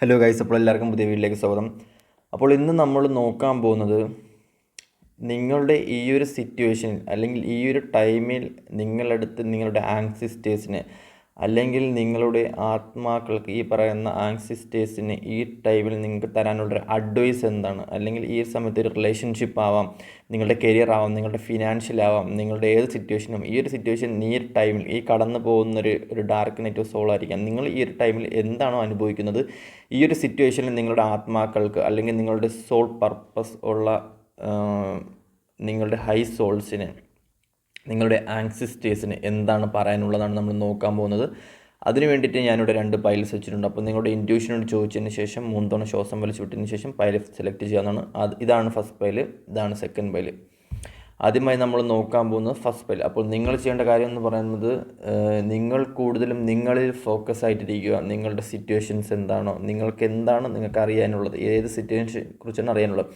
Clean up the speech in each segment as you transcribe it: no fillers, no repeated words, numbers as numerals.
Hello guys, അപ്പോൾ എല്ലാവർക്കും പുതിയ വീട്ടിലേക്ക് സ്വാഗതം. അപ്പോൾ ഇന്ന് നമ്മൾ നോക്കാൻ പോകുന്നത് നിങ്ങളുടെ ഈ ഒരു സിറ്റുവേഷനിൽ അല്ലെങ്കിൽ ഈ ഒരു ടൈമിൽ നിങ്ങളടുത്ത് നിങ്ങളുടെ ആങ്സിസ്റ്റേഴ്സിന് അല്ലെങ്കിൽ നിങ്ങളുടെ ആത്മാക്കൾക്ക് ഈ പറയുന്ന ആങ്സിസ്റ്റേഴ്സിന് ഈ ടൈമിൽ നിങ്ങൾക്ക് തരാനുള്ളൊരു അഡ്വൈസ് എന്താണ്? അല്ലെങ്കിൽ ഈ സമയത്ത് ഒരു റിലേഷൻഷിപ്പ് ആവാം, നിങ്ങളുടെ കരിയർ ആവാം, നിങ്ങളുടെ ഫിനാൻഷ്യൽ ആവാം, നിങ്ങളുടെ ഏത് സിറ്റുവേഷനും ഈ ഒരു സിറ്റുവേഷൻ ഈ ഒരു ടൈമിൽ ഈ കടന്നു പോകുന്നൊരു ഡാർക്ക് നൈറ്റ് ഓഫ് സോൾ ആയിരിക്കാം. നിങ്ങൾ ഈ ഒരു ടൈമിൽ എന്താണോ അനുഭവിക്കുന്നത്, ഈ ഒരു സിറ്റുവേഷനിൽ നിങ്ങളുടെ ആത്മാക്കൾക്ക് അല്ലെങ്കിൽ നിങ്ങളുടെ സോൾ പർപ്പസ് ഉള്ള നിങ്ങളുടെ ഹൈ സോൾസിന്, നിങ്ങളുടെ ആങ്സിസ്റ്റേഴ്സിന് എന്താണ് പറയാനുള്ളതാണ് നമ്മൾ നോക്കാൻ പോകുന്നത്. അതിന് വേണ്ടിയിട്ട് ഞാനിവിടെ 2 പൈൽസ് വെച്ചിട്ടുണ്ട്. അപ്പോൾ നിങ്ങളുടെ ഇൻറ്റ്യൂഷനോട് ചോദിച്ചതിന് ശേഷം 3 തവണ ശ്വാസം വലിച്ചു വിട്ടതിന് ശേഷം പൈൽ സെലക്ട് ചെയ്യാവുന്നതാണ്. ഇതാണ് ഫസ്റ്റ് പൈൽ, ഇതാണ് സെക്കൻഡ് പൈൽ. ആദ്യമായി നമ്മൾ നോക്കാൻ പോകുന്നത് ഫസ്റ്റ് പൈൽ. അപ്പോൾ നിങ്ങൾ ചെയ്യേണ്ട കാര്യം എന്ന് പറയുന്നത്, നിങ്ങൾ കൂടുതലും നിങ്ങളിൽ ഫോക്കസ് ആയിട്ടിരിക്കുക. നിങ്ങളുടെ സിറ്റുവേഷൻസ് എന്താണോ, നിങ്ങൾക്ക് എന്താണ് നിങ്ങൾക്ക് അറിയാനുള്ളത്, ഏത് സിറ്റുവേഷനെ കുറിച്ചാണ് അറിയാനുള്ളത്.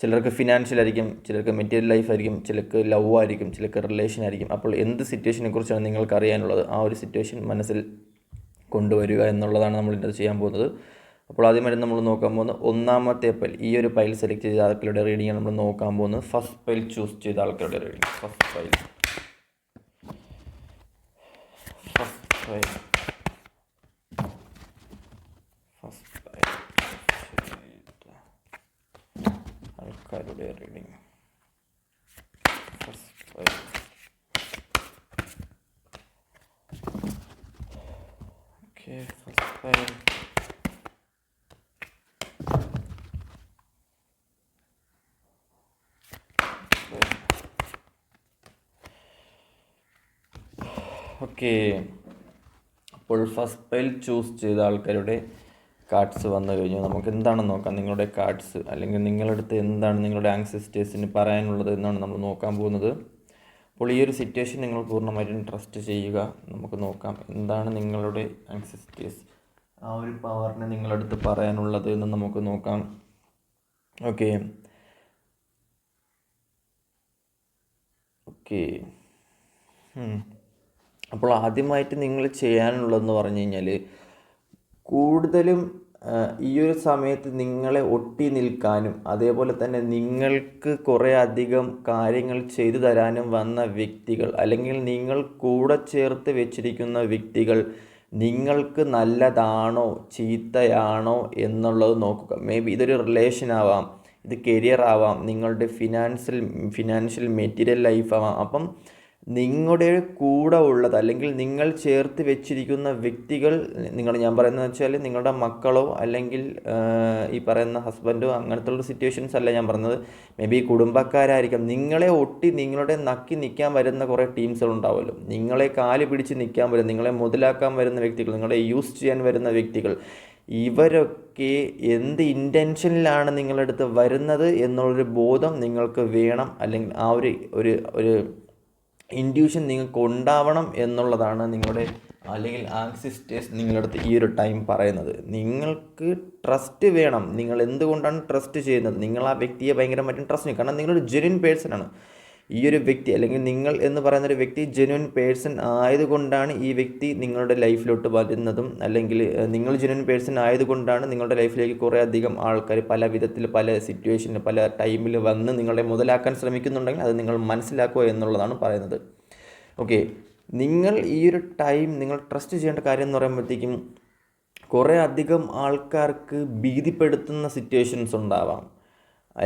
ചിലർക്ക് ഫിനാൻഷ്യൽ ആയിരിക്കും, ചിലർക്ക് മെറ്റീരിയൽ ലൈഫ് ആയിരിക്കും, ചിലർക്ക് ലവ് ആയിരിക്കും, ചിലർക്ക് റിലേഷൻ ആയിരിക്കും. അപ്പോൾ എന്ത് സിറ്റുവേഷനെ കുറിച്ചാണ് നിങ്ങൾക്ക് അറിയാനുള്ളത്, ആ ഒരു സിറ്റുവേഷൻ മനസ്സിൽ കൊണ്ടുവരിക എന്നുള്ളതാണ് നമ്മൾ ഇന്നത് ചെയ്യാൻ പോകുന്നത്. അപ്പോൾ ആദ്യമായിട്ട് നമ്മൾ നോക്കാൻ പോകുന്നത് ഒന്നാമത്തെ പൈൽ. ഈ ഒരു പൈൽ സെലക്ട് ചെയ്ത ആൾക്കാരുടെ റീഡിംഗ് നമ്മൾ നോക്കാൻ പോകുന്നത്. ഫസ്റ്റ് പൈൽ ചൂസ് ചെയ്ത ആൾക്കാരുടെ റീഡിംഗ്. ഫസ്റ്റ് പൈൽ ആൾക്കാരുടെ reading. First pile. Okay, first pile. Okay, അപ്പോൾ ഫസ്റ്റ് പൈൽ ചൂസ് ചെയ്ത ആൾക്കാരുടെ കാർഡ്സ് വന്നു കഴിഞ്ഞു. നമുക്ക് എന്താണെന്ന് നോക്കാം. നിങ്ങളുടെ കാർഡ്സ് അല്ലെങ്കിൽ നിങ്ങളടുത്ത് എന്താണ് നിങ്ങളുടെ ആങ്സിസ്റ്റേഴ്സിന് പറയാനുള്ളത് എന്നാണ് നമ്മൾ നോക്കാൻ പോകുന്നത്. അപ്പോൾ ഈ ഒരു സിറ്റുവേഷൻ നിങ്ങൾ പൂർണ്ണമായിട്ടും ട്രസ്റ്റ് ചെയ്യുക. നമുക്ക് നോക്കാം എന്താണ് നിങ്ങളുടെ ആങ്സിസ്റ്റേഴ്സ്, ആ ഒരു പവറിന് നിങ്ങളടുത്ത് പറയാനുള്ളത് എന്ന് നമുക്ക് നോക്കാം. ഓക്കെ ഓക്കെ അപ്പോൾ ആദ്യമായിട്ട് നിങ്ങൾ ചെയ്യാനുള്ളതെന്ന് പറഞ്ഞു കഴിഞ്ഞാൽ, കൂടുതലും ഈ ഒരു സമയത്ത് നിങ്ങളെ ഒട്ടി നിൽക്കാനും അതേപോലെ തന്നെ നിങ്ങൾക്ക് കുറേ അധികം കാര്യങ്ങൾ ചെയ്തു തരാനും വന്ന വ്യക്തികൾ അല്ലെങ്കിൽ നിങ്ങൾ കൂടെ ചേർത്ത് വെച്ചിരിക്കുന്ന വ്യക്തികൾ നിങ്ങൾക്ക് നല്ലതാണോ ചീത്തയാണോ എന്നുള്ളത് നോക്കുക. മേ ബി ഇതൊരു റിലേഷൻ ആവാം, ഇത് കരിയർ ആവാം, നിങ്ങളുടെ ഫിനാൻഷ്യൽ മെറ്റീരിയൽ ലൈഫ് ആവാം. അപ്പം നിങ്ങളുടെ കൂടെ ഉള്ളത് അല്ലെങ്കിൽ നിങ്ങൾ ചേർത്ത് വെച്ചിരിക്കുന്ന വ്യക്തികൾ, ഞാൻ പറയുന്നത് വെച്ചാൽ നിങ്ങളുടെ മക്കളോ അല്ലെങ്കിൽ ഈ പറയുന്ന ഹസ്ബൻഡോ അങ്ങനത്തുള്ള സിറ്റുവേഷൻസ് അല്ല ഞാൻ പറഞ്ഞത്. മേ ബി കുടുംബക്കാരായിരിക്കാം. നിങ്ങളെ ഒട്ടി നിങ്ങളുടെ നക്കി നിൽക്കാൻ വരുന്ന കുറേ ടീംസുകൾ ഉണ്ടാവുമല്ലോ. നിങ്ങളെ കാല് പിടിച്ച് നിൽക്കാൻ വരുന്ന, നിങ്ങളെ മുതലാക്കാൻ വരുന്ന വ്യക്തികൾ, നിങ്ങളെ യൂസ് ചെയ്യാൻ വരുന്ന വ്യക്തികൾ, ഇവരൊക്കെ എന്ത് ഇൻറ്റൻഷനിലാണ് നിങ്ങളുടെ അടുത്ത് വരുന്നത് എന്നുള്ളൊരു ബോധം നിങ്ങൾക്ക് വേണം. അല്ലെങ്കിൽ ആ ഒരു ഇൻറ്റ്യൂഷൻ നിങ്ങൾക്ക് ഉണ്ടാവണം എന്നുള്ളതാണ് നിങ്ങളുടെ അല്ലെങ്കിൽ ആങ്സിസ്റ്റേഴ്സ് നിങ്ങളുടെ അടുത്ത് ഈ ഒരു ടൈം പറയുന്നത്. നിങ്ങൾക്ക് ട്രസ്റ്റ് വേണം. നിങ്ങൾ എന്തുകൊണ്ടാണ് ട്രസ്റ്റ് ചെയ്യുന്നത്? നിങ്ങൾ ആ വ്യക്തിയെ ഭയങ്കരമായിട്ടും ട്രസ്റ്റ് ചെയ്യും. കാരണം നിങ്ങളൊരു ജെന്യുൻ പേഴ്സണാണ്. ഈ ഒരു വ്യക്തി അല്ലെങ്കിൽ നിങ്ങൾ എന്ന് പറയുന്നൊരു വ്യക്തി ജെന്യുൻ പേഴ്സൺ ആയതുകൊണ്ടാണ് ഈ വ്യക്തി നിങ്ങളുടെ ലൈഫിലോട്ട് വരുന്നതും, അല്ലെങ്കിൽ നിങ്ങൾ ജെന്യുൻ പേഴ്സൺ ആയതുകൊണ്ടാണ് നിങ്ങളുടെ ലൈഫിലേക്ക് കുറേ അധികം ആൾക്കാർ പല വിധത്തിൽ പല സിറ്റുവേഷനിൽ പല ടൈമിൽ വന്ന് നിങ്ങളെ മുതലാക്കാൻ ശ്രമിക്കുന്നുണ്ടെങ്കിൽ അത് നിങ്ങൾ മനസ്സിലാക്കുക എന്നുള്ളതാണ് പറയുന്നത്. ഓക്കെ, നിങ്ങൾ ഈ ഒരു ടൈം നിങ്ങൾ ട്രസ്റ്റ് ചെയ്യേണ്ട കാര്യം എന്ന് പറയുമ്പോഴത്തേക്കും, കുറേ അധികം ആൾക്കാർക്ക് ഭീതിപ്പെടുത്തുന്ന സിറ്റുവേഷൻസ് ഉണ്ടാവാം,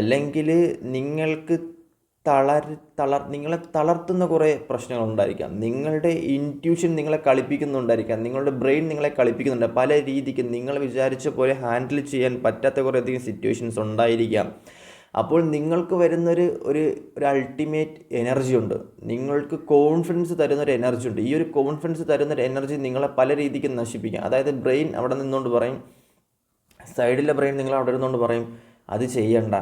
അല്ലെങ്കിൽ നിങ്ങൾക്ക് നിങ്ങളെ തളർത്തുന്ന കുറേ പ്രശ്നങ്ങളുണ്ടായിരിക്കാം. നിങ്ങളുടെ ഇൻറ്റ്യൂഷൻ നിങ്ങളെ കളിപ്പിക്കുന്നുണ്ടായിരിക്കാം, നിങ്ങളുടെ ബ്രെയിൻ നിങ്ങളെ കളിപ്പിക്കുന്നുണ്ട്. പല രീതിക്ക് നിങ്ങൾ വിചാരിച്ച പോലെ ഹാൻഡിൽ ചെയ്യാൻ പറ്റാത്ത കുറേ അധികം സിറ്റുവേഷൻസ് ഉണ്ടായിരിക്കാം. അപ്പോൾ നിങ്ങൾക്ക് വരുന്നൊരു ഒരു അൾട്ടിമേറ്റ് എനർജി ഉണ്ട്, നിങ്ങൾക്ക് കോൺഫിഡൻസ് തരുന്നൊരു എനർജി ഉണ്ട്. ഈ ഒരു കോൺഫിഡൻസ് തരുന്നൊരു എനർജി നിങ്ങളെ പല രീതിക്ക് നശിപ്പിക്കാം. അതായത് ബ്രെയിൻ അവിടെ നിന്നുകൊണ്ട് പറയും, സൈഡിലെ ബ്രെയിൻ നിങ്ങൾ അവിടെ ഇരുന്നുകൊണ്ട് പറയും അത് ചെയ്യണ്ട,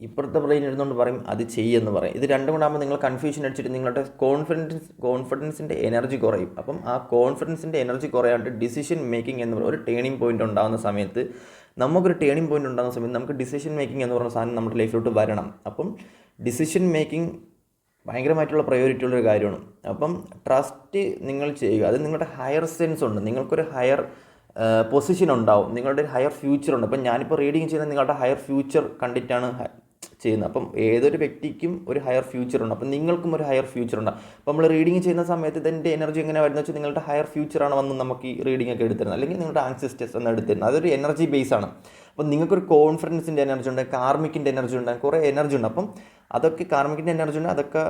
ഇപ്പുറത്തെ ബ്രെയിൻ ഇരുന്നുകൊണ്ട് പറയും അത് ചെയ്യുമെന്ന് പറയും. ഇത് രണ്ടും കൂടെ ആകുമ്പോൾ നിങ്ങൾ കൺഫ്യൂഷൻ അടിച്ചിട്ട് നിങ്ങളുടെ കോൺഫിഡൻസിൻ്റെ എനർജി കുറയും. അപ്പം ആ കോൺഫിഡൻസിൻ്റെ എനർജി കുറയാണ്ട് ഡിസിഷൻ മേക്കിംഗ് എന്ന് പറയുന്ന ഒരു ടേണിംഗ് പോയിൻ്റ് ഉണ്ടാകുന്ന സമയത്ത്, നമുക്കൊരു ടേണിംഗ് പോയിൻ്റ് ഉണ്ടാകുന്ന സമയത്ത് നമുക്ക് ഡിസിഷൻ മേക്കിംഗ് എന്ന് പറയുന്ന സാധനം നമ്മുടെ ലൈഫിലോട്ട് വരണം. അപ്പം ഡിസിഷൻ മേക്കിംഗ് ഭയങ്കരമായിട്ടുള്ള പ്രയോറിറ്റി ഉള്ളൊരു കാര്യമാണ്. അപ്പം ട്രസ്റ്റ് നിങ്ങൾ ചെയ്യുക. അത് നിങ്ങളുടെ ഹയർ സെൻസ് ഉണ്ട്, നിങ്ങൾക്കൊരു ഹയർ പൊസിഷൻ ഉണ്ടാവും, നിങ്ങളുടെ ഒരു ഹയർ ഫ്യൂച്ചർ ഉണ്ട്. അപ്പം ഞാനിപ്പോൾ റീഡിങ് ചെയ്യുന്നത് നിങ്ങളുടെ ഹയർ ഫ്യൂച്ചർ കണ്ടിട്ടാണ് ചെയ്യുന്നത്. അപ്പം ഏതൊരു വ്യക്തിക്കും ഒരു ഹയർ ഫ്യൂച്ചർ ഉണ്ട്, അപ്പം നിങ്ങൾക്കും ഒരു ഹയർ ഫ്യൂച്ചർ ഉണ്ട്. അപ്പോൾ നമ്മൾ റീഡിങ് ചെയ്യുന്ന സമയത്ത് ഇതിൻ്റെ എനർജി എങ്ങനെ വരുന്നത് വെച്ചാൽ നിങ്ങളുടെ ഹയർ ഫ്യൂച്ചറാണ് വന്ന് നമുക്ക് ഈ റീഡിംഗ് ഒക്കെ എടുത്തിരുന്നത്, അല്ലെങ്കിൽ നിങ്ങളുടെ ആൻസിസ്റ്റേഴ്സ് എന്ന് എടുത്തിരുന്നത്. അതൊരു എനർജി ബേസ് ആണ്. അപ്പം നിങ്ങൾക്കൊരു കോൺഫിഡൻസിൻ്റെ എനർജി ഉണ്ട്, കാർമിക്കിൻ്റെ എനർജി ഉണ്ട്, കുറേ എനർജി ഉണ്ട്. അപ്പം അതൊക്കെ കാർമിക്കിൻ്റെ എനർജി ഉണ്ട്, അതൊക്കെ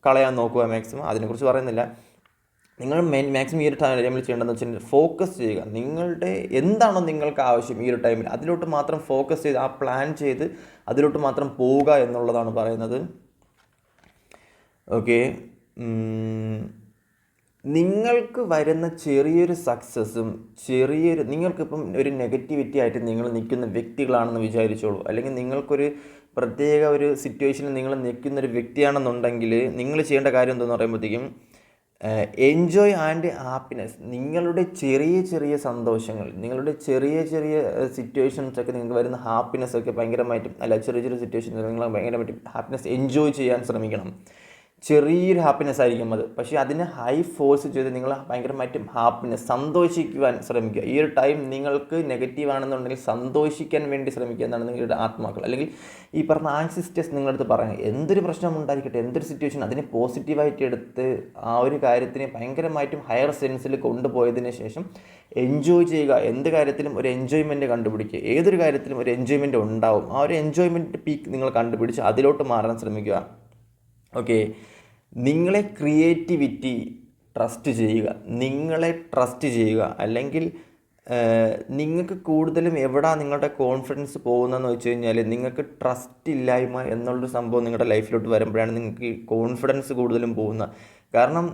കളയാൻ നോക്കുക മാക്സിമം. അതിനെക്കുറിച്ച് പറയുന്നില്ല. നിങ്ങൾ മാക്സിമം ഈ ഒരു ടൈമിൽ ചെയ്യേണ്ടതെന്ന് വെച്ചാൽ ഫോക്കസ് ചെയ്യുക. നിങ്ങളുടെ എന്താണോ നിങ്ങൾക്ക് ആവശ്യം ഈ ഒരു ടൈമിൽ അതിലോട്ട് മാത്രം ഫോക്കസ് ചെയ്ത് ആ പ്ലാൻ ചെയ്ത് അതിലോട്ട് മാത്രം പോവുക എന്നുള്ളതാണ് പറയുന്നത്. ഓക്കെ, നിങ്ങൾക്ക് വരുന്ന ചെറിയൊരു സക്സസ്സും നിങ്ങൾക്കിപ്പം ഒരു നെഗറ്റിവിറ്റി ആയിട്ട് നിങ്ങൾ നിൽക്കുന്ന വ്യക്തികളാണെന്ന് വിചാരിച്ചോളൂ, അല്ലെങ്കിൽ നിങ്ങൾക്കൊരു പ്രത്യേക ഒരു സിറ്റുവേഷനിൽ നിങ്ങൾ നിൽക്കുന്നൊരു വ്യക്തിയാണെന്നുണ്ടെങ്കിൽ നിങ്ങൾ ചെയ്യേണ്ട കാര്യം എന്താണെന്ന് പറയുമ്പോഴത്തേക്കും എൻജോയ് ആൻഡ് ഹാപ്പിനെസ്. നിങ്ങളുടെ ചെറിയ ചെറിയ സന്തോഷങ്ങൾ, നിങ്ങളുടെ ചെറിയ ചെറിയ സിറ്റുവേഷൻസൊക്കെ നിങ്ങൾക്ക് വരുന്ന ഹാപ്പിനെസ്സൊക്കെ ഭയങ്കരമായിട്ടും ചെറിയ ചെറിയ സിറ്റുവേഷൻസ് നിങ്ങൾ ഭയങ്കരമായിട്ടും ഹാപ്പിനെസ് എൻജോയ് ചെയ്യാൻ ശ്രമിക്കണം. ചെറിയൊരു ഹാപ്പിനെസ് ആയിരിക്കും അത്, പക്ഷേ അതിനെ ഹൈ ഫോഴ്സ് ചെയ്ത് നിങ്ങൾ ഭയങ്കരമായിട്ടും സന്തോഷിക്കുവാൻ ശ്രമിക്കുക. ഈ ഒരു ടൈം നിങ്ങൾക്ക് നെഗറ്റീവ് ആണെന്നുണ്ടെങ്കിൽ സന്തോഷിക്കാൻ വേണ്ടി ശ്രമിക്കുക എന്നാണ് നിങ്ങളുടെ ആത്മാക്കൾ, അല്ലെങ്കിൽ ഈ പറഞ്ഞ ആൻസിസ്റ്റേഴ്സ് നിങ്ങളുടെ അടുത്ത് പറയുന്നത്. എന്തൊരു പ്രശ്നം ഉണ്ടായിരിക്കട്ടെ, എന്തൊരു സിറ്റുവേഷൻ, അതിനെ പോസിറ്റീവായിട്ട് എടുത്ത് ആ ഒരു കാര്യത്തിനെ ഭയങ്കരമായിട്ടും ഹയർ സെൻസിൽ കൊണ്ടുപോയതിന് ശേഷം എൻജോയ് ചെയ്യുക. എന്ത് കാര്യത്തിലും ഒരു എൻജോയ്മെൻറ്റ് കണ്ടുപിടിക്കുക. ഏതൊരു കാര്യത്തിലും ഒരു എൻജോയ്മെൻറ്റ് ഉണ്ടാവും. ആ ഒരു എൻജോയ്മെൻറ്റ് പീക്ക് നിങ്ങൾ കണ്ടുപിടിച്ച് അതിലോട്ട് മാറാൻ ശ്രമിക്കുക. ഓക്കെ, നിങ്ങളെ ക്രിയേറ്റിവിറ്റി ട്രസ്റ്റ് ചെയ്യുക. അല്ലെങ്കിൽ നിങ്ങൾക്ക് കൂടുതലും എവിടാ നിങ്ങളുടെ കോൺഫിഡൻസ് പോകുന്നതെന്ന് വെച്ച് കഴിഞ്ഞാൽ നിങ്ങൾക്ക് ട്രസ്റ്റ് ഇല്ലായ്മ എന്നുള്ളൊരു സംഭവം നിങ്ങളുടെ ലൈഫിലോട്ട് വരുമ്പോഴാണ് നിങ്ങൾക്ക് കോൺഫിഡൻസ് കൂടുതലും പോകുന്നത്. കാരണം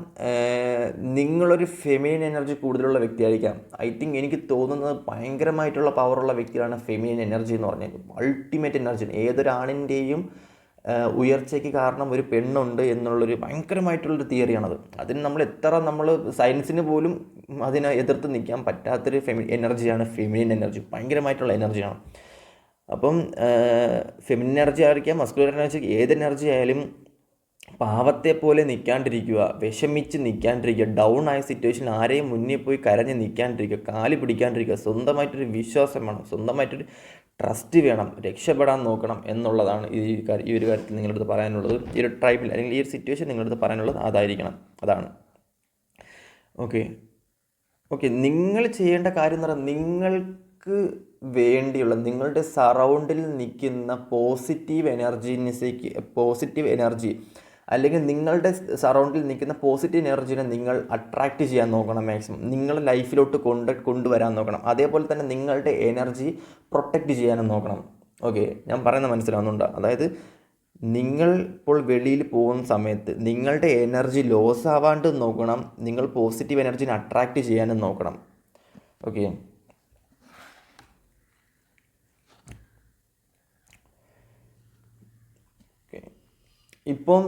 നിങ്ങളൊരു ഫെമിനിൻ എനർജി കൂടുതലുള്ള വ്യക്തിയായിരിക്കാം. ഐ തിങ്ക് എനിക്ക് തോന്നുന്നത് ഭയങ്കരമായിട്ടുള്ള പവറുള്ള വ്യക്തിയാണ് ഫെമിനിൻ എനർജി എന്ന് പറഞ്ഞാൽ. Ultimate energy. ഏതൊരാണിൻ്റെയും ഉയർച്ചയ്ക്ക് കാരണം ഒരു പെണ്ണുണ്ട് എന്നുള്ളൊരു ഭയങ്കരമായിട്ടുള്ളൊരു തിയറിയാണത്. അതിന് നമ്മൾ സയൻസിന് പോലും അതിനെ എതിർത്ത് നിൽക്കാൻ പറ്റാത്തൊരു എനർജിയാണ് ഫെമിനിൻ എനർജി. ഭയങ്കരമായിട്ടുള്ള എനർജിയാണ്. അപ്പം ഫെമിനിൻ എനർജി ആയിരിക്കാം, മസ്കുലർ എനർജി, ഏത് എനർജി ആയാലും പാവത്തെ പോലെ നിൽക്കാണ്ടിരിക്കുക, വിഷമിച്ച് നിൽക്കാണ്ടിരിക്കുക, ഡൗൺ ആയ സിറ്റുവേഷൻ ആരെയും മുന്നിൽ പോയി കരഞ്ഞ് നിൽക്കാണ്ടിരിക്കുക, കാല് പിടിക്കാണ്ടിരിക്കുക. സ്വന്തമായിട്ടൊരു വിശ്വാസം വേണം, സ്വന്തമായിട്ടൊരു ട്രസ്റ്റ് വേണം, രക്ഷപ്പെടാൻ നോക്കണം എന്നുള്ളതാണ് ഈ ഒരു കാര്യത്തിൽ നിങ്ങളുടെ അടുത്ത് പറയാനുള്ളത്. ഈ ഒരു ട്രൈബിൽ അല്ലെങ്കിൽ ഈ ഒരു സിറ്റുവേഷൻ നിങ്ങളുടെ അടുത്ത് പറയാനുള്ളത് അതാണ്. ഓക്കെ, നിങ്ങൾ ചെയ്യേണ്ട കാര്യം എന്ന് പറഞ്ഞാൽ നിങ്ങൾക്ക് വേണ്ടിയുള്ള നിങ്ങളുടെ സറൗണ്ടിൽ നിൽക്കുന്ന പോസിറ്റീവ് എനർജി അല്ലെങ്കിൽ നിങ്ങളുടെ സറൗണ്ടിൽ നിൽക്കുന്ന പോസിറ്റീവ് എനർജീനെ നിങ്ങൾ അട്രാക്റ്റ് ചെയ്യാൻ നോക്കണം. മാക്സിമം നിങ്ങളുടെ ലൈഫിലോട്ട് കൊണ്ടുവരാൻ നോക്കണം. അതേപോലെ തന്നെ നിങ്ങളുടെ എനർജി പ്രൊട്ടക്റ്റ് ചെയ്യാനും നോക്കണം. ഓക്കെ, ഞാൻ പറയുന്നത് മനസ്സിലാവുന്നുണ്ടോ? അതായത് നിങ്ങൾ ഇപ്പോൾ വെളിയിൽ പോകുന്ന സമയത്ത് നിങ്ങളുടെ എനർജി ലോസ് ആവാണ്ട് നോക്കണം, നിങ്ങൾ പോസിറ്റീവ് എനർജീനെ അട്രാക്റ്റ് ചെയ്യാനും നോക്കണം. ഓക്കെ, ഇപ്പം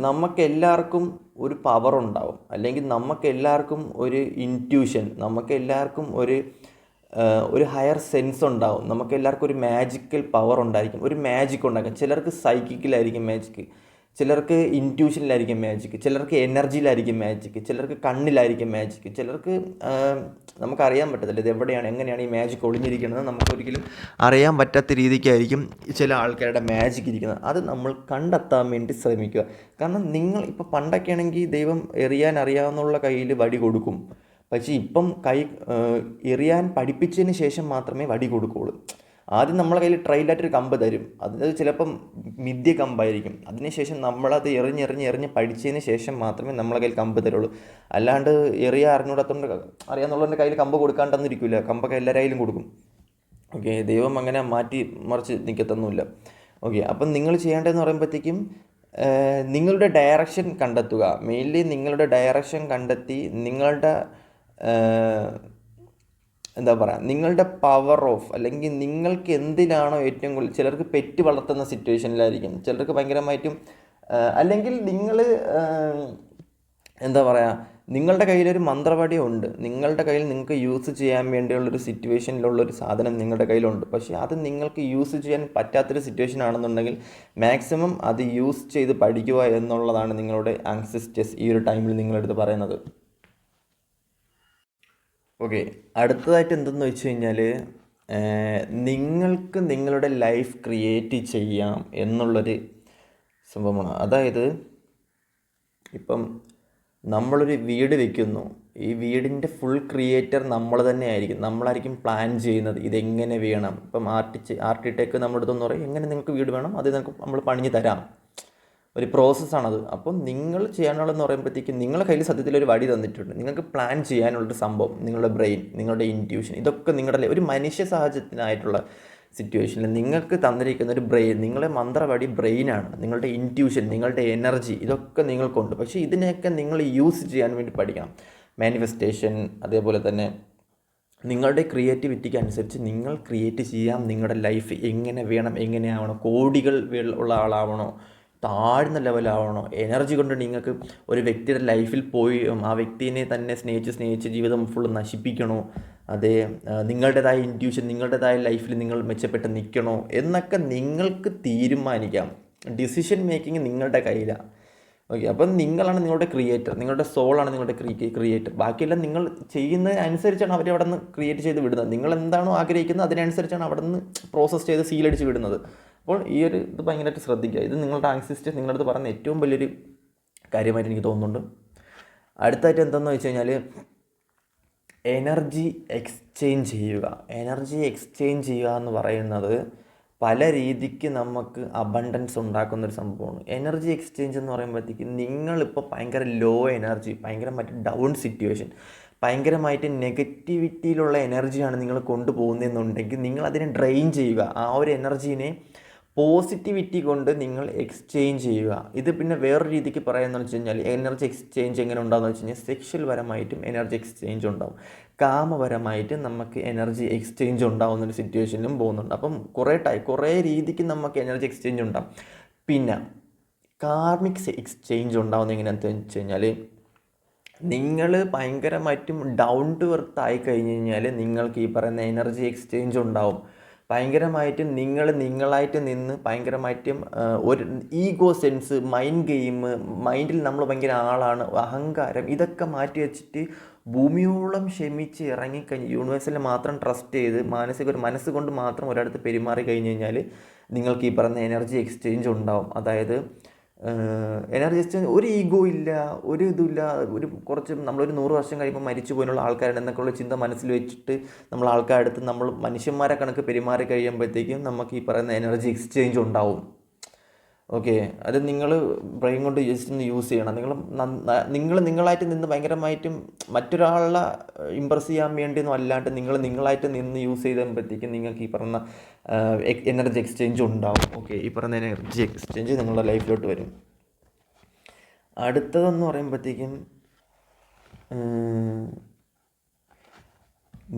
നമുക്കെല്ലാവർക്കും ഒരു പവർ ഉണ്ടാവും, അല്ലെങ്കിൽ നമുക്കെല്ലാവർക്കും ഒരു ഇൻറ്റ്യൂഷൻ, നമുക്കെല്ലാവർക്കും ഒരു ഹയർ സെൻസ് ഉണ്ടാവും, നമുക്കെല്ലാവർക്കും ഒരു മാജിക്കൽ പവർ ഉണ്ടായിരിക്കും, ഒരു മാജിക് ഉണ്ടാക്കും. ചിലർക്ക് സൈക്കിക്കിലായിരിക്കും മാജിക്ക്, ചിലർക്ക് ഇൻറ്റ്യൂഷനിലായിരിക്കും മാജിക്ക്, ചിലർക്ക് എനർജിയിലായിരിക്കും മാജിക്ക്, ചിലർക്ക് കണ്ണിലായിരിക്കും മാജിക്ക്, ചിലർക്ക് നമുക്കറിയാൻ പറ്റത്തില്ല ഇത് എവിടെയാണ് എങ്ങനെയാണ് ഈ മാജിക് ഒളിഞ്ഞിരിക്കുന്നത് നമുക്കൊരിക്കലും അറിയാൻ പറ്റാത്ത രീതിക്കായിരിക്കും ചില ആൾക്കാരുടെ മാജിക് ഇരിക്കുന്നത്. അത് നമ്മൾ കണ്ടെത്താൻ വേണ്ടി ശ്രമിക്കുക. കാരണം നിങ്ങൾ ഇപ്പോൾ പണ്ടൊക്കെ ആണെങ്കിൽ ദൈവം എറിയാൻ അറിയാവുന്നുള്ള കയ്യിൽ വടി കൊടുക്കും, പക്ഷേ ഇപ്പം എറിയാൻ പഠിപ്പിച്ചതിന് ശേഷം മാത്രമേ വടി കൊടുക്കുകയുള്ളൂ. ആദ്യം നമ്മളെ കയ്യിൽ ട്രയലായിട്ടൊരു കമ്പ് തരും, അത് ചിലപ്പം മിഥ്യ കമ്പായിരിക്കും. അതിനുശേഷം നമ്മളത് എറിഞ്ഞ് പഠിച്ചതിന് ശേഷം മാത്രമേ നമ്മളെ കയ്യിൽ കമ്പ് തരുള്ളൂ. അല്ലാണ്ട് അറിയാന്നുള്ളവൻ്റെ കയ്യിൽ കമ്പ് കൊടുക്കാണ്ടെന്നിരിക്കില്ല, കമ്പൊക്കെ എല്ലാവരുടെ കയ്യിലും കൊടുക്കും. ഓക്കെ, ദൈവം അങ്ങനെ മാറ്റി മറിച്ച് നിൽക്കത്തൊന്നുമില്ല. ഓക്കെ, അപ്പം നിങ്ങൾ ചെയ്യേണ്ടതെന്ന് പറയുമ്പോഴത്തേക്കും നിങ്ങളുടെ ഡയറക്ഷൻ കണ്ടെത്തുക. മെയിൻലി നിങ്ങളുടെ ഡയറക്ഷൻ കണ്ടെത്തി നിങ്ങളുടെ നിങ്ങളുടെ പവർ ഓഫ്, അല്ലെങ്കിൽ നിങ്ങൾക്ക് എന്തിനാണോ ഏറ്റവും കൂടുതൽ, ചിലർക്ക് പെറ്റ് വളർത്തുന്ന സിറ്റുവേഷനിലായിരിക്കും, ചിലർക്ക് ഭയങ്കരമായിട്ടും, അല്ലെങ്കിൽ നിങ്ങൾ നിങ്ങളുടെ കയ്യിലൊരു മന്ത്രവടി ഉണ്ട്, നിങ്ങളുടെ കയ്യിൽ നിങ്ങൾക്ക് യൂസ് ചെയ്യാൻ വേണ്ടിയുള്ളൊരു സിറ്റുവേഷനിലുള്ളൊരു സാധനം നിങ്ങളുടെ കയ്യിലുണ്ട്, പക്ഷേ അത് നിങ്ങൾക്ക് യൂസ് ചെയ്യാൻ പറ്റാത്തൊരു സിറ്റുവേഷൻ ആണെന്നുണ്ടെങ്കിൽ മാക്സിമം അത് യൂസ് ചെയ്ത് പഠിക്കുക എന്നുള്ളതാണ് നിങ്ങളുടെ ആൻസിസ്റ്റേഴ്സ് ഈ ഒരു ടൈമിൽ നിങ്ങളെടുത്ത് പറയുന്നത്. ഓക്കെ, അടുത്തതായിട്ട് എന്തെന്ന് വെച്ച് കഴിഞ്ഞാൽ നിങ്ങൾക്ക് നിങ്ങളുടെ ലൈഫ് ക്രിയേറ്റ് ചെയ്യാം എന്നുള്ളൊരു സംഭവമാണ്. അതായത് ഇപ്പം നമ്മളൊരു വീട് വെക്കുന്നു, ഈ വീടിൻ്റെ ഫുൾ ക്രിയേറ്റർ നമ്മൾ തന്നെ ആയിരിക്കും. നമ്മളായിരിക്കും പ്ലാൻ ചെയ്യുന്നത് ഇതെങ്ങനെ വേണം. ഇപ്പം ആർക്കിടെക്ട് നമ്മുടെ അടുത്തൊന്ന് പറയും എങ്ങനെ നിങ്ങൾക്ക് വീട് വേണം, അത് നമ്മൾ പണിഞ്ഞ് തരാം. ഒരു പ്രോസസ്സാണത്. അപ്പം നിങ്ങൾ ചെയ്യാനുള്ളതെന്ന് പറയുമ്പോഴത്തേക്കും നിങ്ങളുടെ കയ്യിൽ സത്യത്തിൽ ഒരു വടി തന്നിട്ടുണ്ട്. നിങ്ങൾക്ക് പ്ലാൻ ചെയ്യാനുള്ളൊരു സംഭവം, നിങ്ങളുടെ ബ്രെയിൻ, നിങ്ങളുടെ ഇൻറ്റ്യൂഷൻ, ഇതൊക്കെ നിങ്ങളുടെ ഒരു മനുഷ്യ സഹജത്തിനായിട്ടുള്ള സിറ്റുവേഷനിൽ നിങ്ങൾക്ക് തന്നിരിക്കുന്ന ഒരു ബ്രെയിൻ, നിങ്ങളെ മന്ത്രവടി ബ്രെയിനാണ്. നിങ്ങളുടെ ഇൻറ്റ്യൂഷൻ, നിങ്ങളുടെ എനർജി, ഇതൊക്കെ നിങ്ങൾക്കുണ്ട്. പക്ഷേ ഇതിനെയൊക്കെ നിങ്ങൾ യൂസ് ചെയ്യാൻ വേണ്ടി പഠിക്കണം. മാനിഫെസ്റ്റേഷൻ, അതേപോലെ തന്നെ നിങ്ങളുടെ ക്രിയേറ്റിവിറ്റിക്ക് അനുസരിച്ച് നിങ്ങൾ ക്രിയേറ്റ് ചെയ്യാം. നിങ്ങളുടെ ലൈഫ് എങ്ങനെ വേണം, എങ്ങനെയാവണം, കോടികൾ ഉള്ള ആളാവണോ, താഴ്ന്ന ലെവലാവണോ, എനർജി കൊണ്ട് നിങ്ങൾക്ക് ഒരു വ്യക്തിയുടെ ലൈഫിൽ പോയി ആ വ്യക്തിനെ തന്നെ സ്നേഹിച്ച് ജീവിതം ഫുള്ള് നശിപ്പിക്കണോ, അതേ നിങ്ങളുടേതായ ഇൻറ്റ്യൂഷൻ, നിങ്ങളുടേതായ ലൈഫിൽ നിങ്ങൾ മെച്ചപ്പെട്ട് നിൽക്കണോ എന്നൊക്കെ നിങ്ങൾക്ക് തീരുമാനിക്കാം. ഡിസിഷൻ മേക്കിംഗ് നിങ്ങളുടെ കയ്യിലാണ്. ഓക്കെ, അപ്പം നിങ്ങളാണ് നിങ്ങളുടെ ക്രിയേറ്റർ, നിങ്ങളുടെ സോളാണ് നിങ്ങളുടെ ക്രിയേറ്റർ. ബാക്കിയെല്ലാം നിങ്ങൾ ചെയ്യുന്നതിനനുസരിച്ചാണ് അവർ അവിടെ നിന്ന് ക്രിയേറ്റ് ചെയ്ത് വിടുന്നത്. നിങ്ങൾ എന്താണോ ആഗ്രഹിക്കുന്നത് അതിനനുസരിച്ചാണ് അവിടെ നിന്ന് പ്രോസസ്സ് ചെയ്ത് സീലടിച്ച് വിടുന്നത്. അപ്പോൾ ഈ ഒരു ഇത് ഭയങ്കരമായിട്ട് ശ്രദ്ധിക്കുക. ഇത് നിങ്ങളുടെ ആൻസിസ്റ്റേഴ്സ് നിങ്ങളുടെ അടുത്ത് പറയുന്ന ഏറ്റവും വലിയൊരു കാര്യമായിട്ട് എനിക്ക് തോന്നുന്നുണ്ട്. അടുത്തായിട്ട് എന്താണെന്ന് വെച്ച് കഴിഞ്ഞാൽ എനർജി എക്സ്ചേഞ്ച് ചെയ്യുക. എനർജി എക്സ്ചേഞ്ച് ചെയ്യുക എന്ന് പറയുന്നത് പല രീതിക്ക് നമുക്ക് അബണ്ടൻസ് ഉണ്ടാക്കുന്നൊരു സംഭവമാണ്. എനർജി എക്സ്ചേഞ്ച് എന്ന് പറയുമ്പോഴത്തേക്ക് നിങ്ങളിപ്പോൾ ഭയങ്കര ലോ എനർജി, ഭയങ്കരമായിട്ട് ഡൗൺ സിറ്റുവേഷൻ, ഭയങ്കരമായിട്ട് നെഗറ്റിവിറ്റിയിലുള്ള എനർജിയാണ് നിങ്ങൾ കൊണ്ടുപോകുന്നതെന്നുണ്ടെങ്കിൽ നിങ്ങളതിനെ ഡ്രെയിൻ ചെയ്യുക. ആ ഒരു എനർജീനെ പോസിറ്റിവിറ്റി കൊണ്ട് നിങ്ങൾ എക്സ്ചേഞ്ച് ചെയ്യുക. ഇത് പിന്നെ വേറൊരു രീതിക്ക് പറയുന്നതെന്ന് വെച്ച് കഴിഞ്ഞാൽ എനർജി എക്സ്ചേഞ്ച് എങ്ങനെ ഉണ്ടാകുന്ന വെച്ച് കഴിഞ്ഞാൽ സെക്ഷൽ പരമായിട്ടും എനർജി എക്സ്ചേഞ്ച് ഉണ്ടാവും, കാമപരമായിട്ട് നമുക്ക് എനർജി എക്സ്ചേഞ്ച് ഉണ്ടാകുന്നൊരു സിറ്റുവേഷനിലും പോകുന്നുണ്ട്. അപ്പം കുറേ രീതിക്ക് നമുക്ക് എനർജി എക്സ്ചേഞ്ച് ഉണ്ടാകും. പിന്നെ കാർമിക്സ് എക്സ്ചേഞ്ച് ഉണ്ടാകുന്ന എങ്ങനെയാണെന്ന് വെച്ച് കഴിഞ്ഞാൽ നിങ്ങൾ ഭയങ്കരമായിട്ടും ഡൗൺ ടു എർത്ത് ആയി കഴിഞ്ഞ് കഴിഞ്ഞാൽ നിങ്ങൾക്ക് ഈ പറയുന്ന എനർജി എക്സ്ചേഞ്ച് ഉണ്ടാവും. ഭയങ്കരമായിട്ടും നിങ്ങളായിട്ട് നിന്ന് ഭയങ്കരമായിട്ടും ഒരു ഈഗോ സെൻസ്, മൈൻഡ് ഗെയിം, മൈൻഡിൽ നമ്മൾ ഭയങ്കര ആളാണ്, അഹങ്കാരം, ഇതൊക്കെ മാറ്റി വെച്ചിട്ട് ഭൂമിയോളം ക്ഷമിച്ച് ഇറങ്ങിക്കഴിഞ്ഞ് യൂണിവേഴ്സിനെ മാത്രം ട്രസ്റ്റ് ചെയ്ത് മനസ്സ് കൊണ്ട് മാത്രം ഒരിടത്ത് പെരുമാറി കഴിഞ്ഞ് കഴിഞ്ഞാൽ നിങ്ങൾക്ക് ഈ പറയുന്ന എനർജി എക്സ്ചേഞ്ച് ഉണ്ടാവും. അതായത് എനർജി എക്സ്ചേഞ്ച്, ഒരു ഈഗോ ഇല്ല, ഒരു ഇതുമില്ല. നമ്മളൊരു 100 വർഷം കഴിയുമ്പോൾ മരിച്ചു പോയുള്ള ആൾക്കാരുടെ എന്നൊക്കെയുള്ള ചിന്ത മനസ്സിൽ വെച്ചിട്ട് നമ്മൾ ആൾക്കാരുടെ അടുത്ത് നമ്മൾ മനുഷ്യന്മാരെ കണക്ക് പെരുമാറി കഴിയുമ്പോഴത്തേക്കും നമുക്ക് ഈ പറയുന്ന എനർജി എക്സ്ചേഞ്ച് ഉണ്ടാവും. ഓക്കെ, അത് നിങ്ങൾ ബ്രെയിൻ കൊണ്ട് ജസ്റ്റ് ഒന്ന് യൂസ് ചെയ്യണം. നിങ്ങളായിട്ട് നിന്ന് ഭയങ്കരമായിട്ടും മറ്റൊരാളെ ഇമ്പ്രസ് ചെയ്യാൻ വേണ്ടിയൊന്നും അല്ലാണ്ട് നിങ്ങളായിട്ട് നിന്ന് യൂസ് ചെയ്തപ്പോഴത്തേക്കും നിങ്ങൾക്ക് ഈ പറഞ്ഞ എനർജി എക്സ്ചേഞ്ച് ഉണ്ടാവും. ഓക്കെ, ഈ പറയുന്ന എനർജി എക്സ്ചേഞ്ച് നിങ്ങളുടെ ലൈഫിലോട്ട് വരും. അടുത്തതെന്ന് പറയുമ്പോഴത്തേക്കും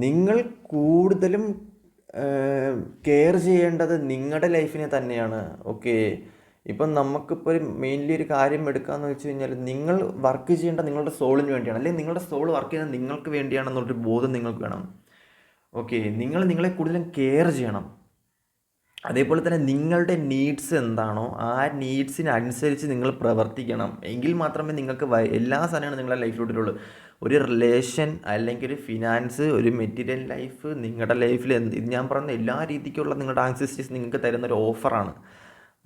നിങ്ങൾ കൂടുതലും കെയർ ചെയ്യേണ്ടത് നിങ്ങളുടെ ലൈഫിനെ തന്നെയാണ്. ഓക്കെ, ഇപ്പം നമുക്കിപ്പോൾ മെയിൻലി ഒരു കാര്യം എടുക്കാമെന്ന് വെച്ച് കഴിഞ്ഞാൽ നിങ്ങൾ വർക്ക് ചെയ്യേണ്ട നിങ്ങളുടെ സോളിന് വേണ്ടിയാണ്, അല്ലെങ്കിൽ നിങ്ങളുടെ സോൾ വർക്ക് ചെയ്യുന്നത് നിങ്ങൾക്ക് വേണ്ടിയാണെന്നുള്ളൊരു ബോധം നിങ്ങൾക്ക് വേണം. ഓക്കെ, നിങ്ങളെ കൂടുതലും കെയർ ചെയ്യണം. അതേപോലെ തന്നെ നിങ്ങളുടെ നീഡ്സ് എന്താണോ ആ നീഡ്സിനനുസരിച്ച് നിങ്ങൾ പ്രവർത്തിക്കണം. എങ്കിൽ മാത്രമേ നിങ്ങൾക്ക് എല്ലാ സാധനങ്ങളും നിങ്ങളുടെ ലൈഫിലോട്ടുള്ളൂ. ഒരു റിലേഷൻ, അല്ലെങ്കിൽ ഒരു ഫിനാൻസ്, ഒരു മെറ്റീരിയൽ ലൈഫ്, നിങ്ങളുടെ ലൈഫിൽ ഞാൻ പറയുന്ന എല്ലാ രീതിക്കുള്ള നിങ്ങളുടെ ആൻസിസ്റ്റേഴ്സ് നിങ്ങൾക്ക് തരുന്നൊരു ഓഫറാണ്.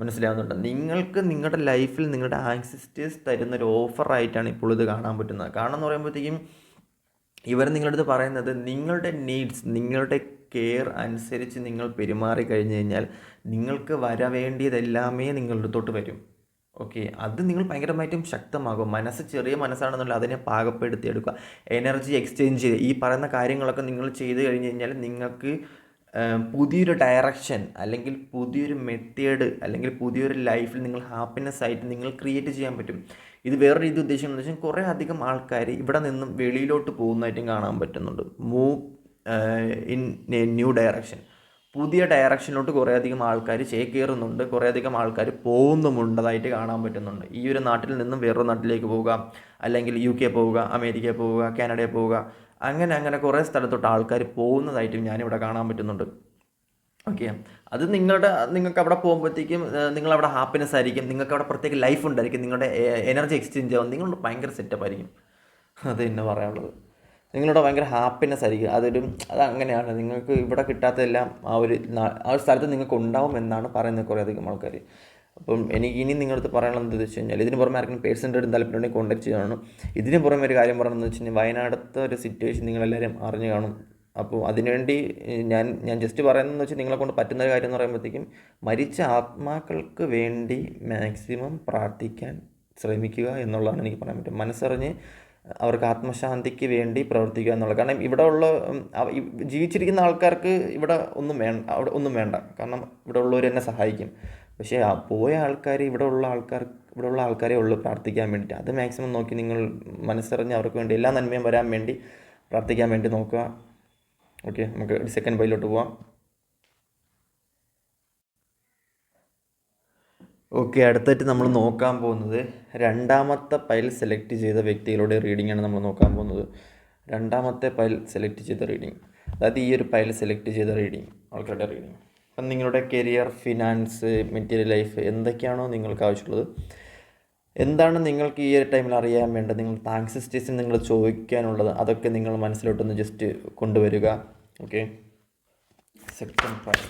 മനസ്സിലാവുന്നുണ്ട്? നിങ്ങൾക്ക് നിങ്ങളുടെ ലൈഫിൽ നിങ്ങളുടെ ആൻസിസ്റ്റേഴ്സ് തരുന്നൊരു ഓഫറായിട്ടാണ് ഇപ്പോൾ ഇത് കാണാൻ പറ്റുന്നത്. കാരണം എന്ന് പറയുമ്പോഴത്തേക്കും ഇവർ നിങ്ങളുടെ അടുത്ത് പറയുന്നത് നിങ്ങളുടെ നീഡ്സ്, നിങ്ങളുടെ കെയർ അനുസരിച്ച് നിങ്ങൾ പെരുമാറി കഴിഞ്ഞ് കഴിഞ്ഞാൽ നിങ്ങൾക്ക് വരവേണ്ടിയതെല്ലാമേ നിങ്ങളുടെ അടുത്തോട്ട് വരും. ഓക്കെ, അത് നിങ്ങൾ ഭയങ്കരമായിട്ടും ശക്തമാകും. മനസ്സ് ചെറിയ മനസ്സാണെന്നുള്ള അതിനെ പാകപ്പെടുത്തിയെടുക്കുക, എനർജി എക്സ്ചേഞ്ച് ചെയ്യുക. ഈ പറയുന്ന കാര്യങ്ങളൊക്കെ നിങ്ങൾ ചെയ്ത് കഴിഞ്ഞ് കഴിഞ്ഞാൽ നിങ്ങൾക്ക് പുതിയൊരു ഡയറക്ഷൻ, അല്ലെങ്കിൽ പുതിയൊരു മെത്തേഡ്, അല്ലെങ്കിൽ പുതിയൊരു ലൈഫിൽ നിങ്ങൾ ഹാപ്പിനെസ് ആയിട്ട് നിങ്ങൾ ക്രിയേറ്റ് ചെയ്യാൻ പറ്റും. ഇത് വേറെ രീതി ഉദ്ദേശിക്കുന്നത് വെച്ചാൽ കുറേ അധികം ആൾക്കാർ ഇവിടെ നിന്നും വെളിയിലോട്ട് പോകുന്നതായിട്ടും കാണാൻ പറ്റുന്നുണ്ട്. Move in A new direction, പുതിയ ഡയറക്ഷനിലോട്ട് കുറേയധികം ആൾക്കാർ ചേക്കേറുന്നുണ്ട്, കുറേയധികം ആൾക്കാർ പോകുന്നുമുണ്ടതായിട്ട് കാണാൻ പറ്റുന്നുണ്ട്. ഈ ഒരു നാട്ടിൽ നിന്നും വേറൊരു നാട്ടിലേക്ക് പോവുക, അല്ലെങ്കിൽ UK പോവുക, അമേരിക്ക പോവുക, കാനഡയിൽ പോവുക, അങ്ങനെ കുറേ സ്ഥലത്തോട്ട് ആൾക്കാർ പോകുന്നതായിട്ടും ഞാനിവിടെ കാണാൻ പറ്റുന്നുണ്ട്. ഓക്കെ, അത് നിങ്ങൾക്ക് അവിടെ പോകുമ്പോഴത്തേക്കും നിങ്ങളവിടെ ഹാപ്പിനെസ് ആയിരിക്കും, നിങ്ങൾക്ക് അവിടെ പ്രത്യേക ലൈഫ് ഉണ്ടായിരിക്കും, നിങ്ങളുടെ എനർജി എക്സ്ചേഞ്ച് ആവും, നിങ്ങളുടെ ഭയങ്കര സെറ്റപ്പ് ആയിരിക്കും. അത് തന്നെ പറയാനുള്ളത്. നിങ്ങളുടെ ഭയങ്കര ഹാപ്പിനെസ് ആയിരിക്കും. അത് അങ്ങനെയാണ്. നിങ്ങൾക്ക് ഇവിടെ കിട്ടാത്തതെല്ലാം ആ ഒരു സ്ഥലത്ത് നിങ്ങൾക്ക് ഉണ്ടാവും എന്നാണ് പറയുന്നത് കുറേയധികം ആൾക്കാർ. അപ്പം എനിക്ക് ഇനി നിങ്ങളടുത്ത് പറയാനുള്ളത് എന്താണെന്ന് വെച്ച് കഴിഞ്ഞാൽ, ഇതിന് പുറമെ ആർക്കും പേഴ്സൻ്റെ ഒരു താല്പര്യമുണ്ടെങ്കിൽ കോൺടാക്ട് ചെയ്യണം. ഇതിന് പുറമെ ഒരു കാര്യം പറയണമെന്ന് വെച്ച് കഴിഞ്ഞാൽ, വയനാടത്തെ ഒരു സിറ്റുവേഷൻ നിങ്ങളെല്ലാവരും അറിഞ്ഞു കാണും. അപ്പോൾ അതിനുവേണ്ടി ഞാൻ ജസ്റ്റ് പറയുന്നതെന്ന് വെച്ചാൽ, നിങ്ങളെ കൊണ്ട് പറ്റുന്ന ഒരു കാര്യം എന്ന് പറയുമ്പോഴത്തേക്കും, മരിച്ച ആത്മാക്കൾക്ക് വേണ്ടി മാക്സിമം പ്രാർത്ഥിക്കാൻ ശ്രമിക്കുക എന്നുള്ളതാണ് എനിക്ക് പറയാൻ പറ്റും. മനസ്സറിഞ്ഞ് അവർക്ക് ആത്മശാന്തിക്ക് വേണ്ടി പ്രവർത്തിക്കുക എന്നുള്ളത്. കാരണം ഇവിടെ ഉള്ള ജീവിച്ചിരിക്കുന്ന ആൾക്കാർക്ക് ഇവിടെ അവിടെ ഒന്നും വേണ്ട. കാരണം ഇവിടെ ഉള്ളവർ എന്നെ സഹായിക്കും. പക്ഷേ പോയ ആൾക്കാർ ഇവിടെ ഉള്ള ആൾക്കാരെ ഉള്ളൂ പ്രാർത്ഥിക്കാൻ വേണ്ടിയിട്ട്. അത് മാക്സിമം നോക്കി നിങ്ങൾ മനസ്സറിഞ്ഞ് അവർക്ക് വേണ്ടി എല്ലാ നന്മയും വരാൻ വേണ്ടി പ്രാർത്ഥിക്കാൻ വേണ്ടി നോക്കുക. ഓക്കെ, നമുക്ക് സെക്കൻഡ് ബൈലോട്ട് പോവാം. ഓക്കെ, അടുത്തായിട്ട് നമ്മൾ നോക്കാൻ പോകുന്നത് രണ്ടാമത്തെ പൈൽ സെലക്ട് ചെയ്ത വ്യക്തികളുടെ റീഡിങ്ങാണ് നമ്മൾ നോക്കാൻ പോകുന്നത്. രണ്ടാമത്തെ പൈൽ സെലക്ട് ചെയ്ത റീഡിങ്, അതായത് ഈ ഒരു പൈൽ സെലക്ട് ചെയ്ത റീഡിങ്, ആൾക്കാരുടെ റീഡിങ്. അപ്പം നിങ്ങളുടെ കരിയർ, ഫിനാൻസ്, മെറ്റീരിയൽ ലൈഫ് എന്തൊക്കെയാണോ നിങ്ങൾക്ക് ആവശ്യമുള്ളത്, എന്താണ് നിങ്ങൾക്ക് ഈ ഒരു ടൈമിൽ അറിയാൻ വേണ്ടത്, നിങ്ങൾ താങ്ക്സ് സ്റ്റേഷൻ നിങ്ങൾ ചോദിക്കാനുള്ളത്, അതൊക്കെ നിങ്ങൾ മനസ്സിലോട്ടൊന്ന് ജസ്റ്റ് കൊണ്ടുവരിക. Okay, second pile.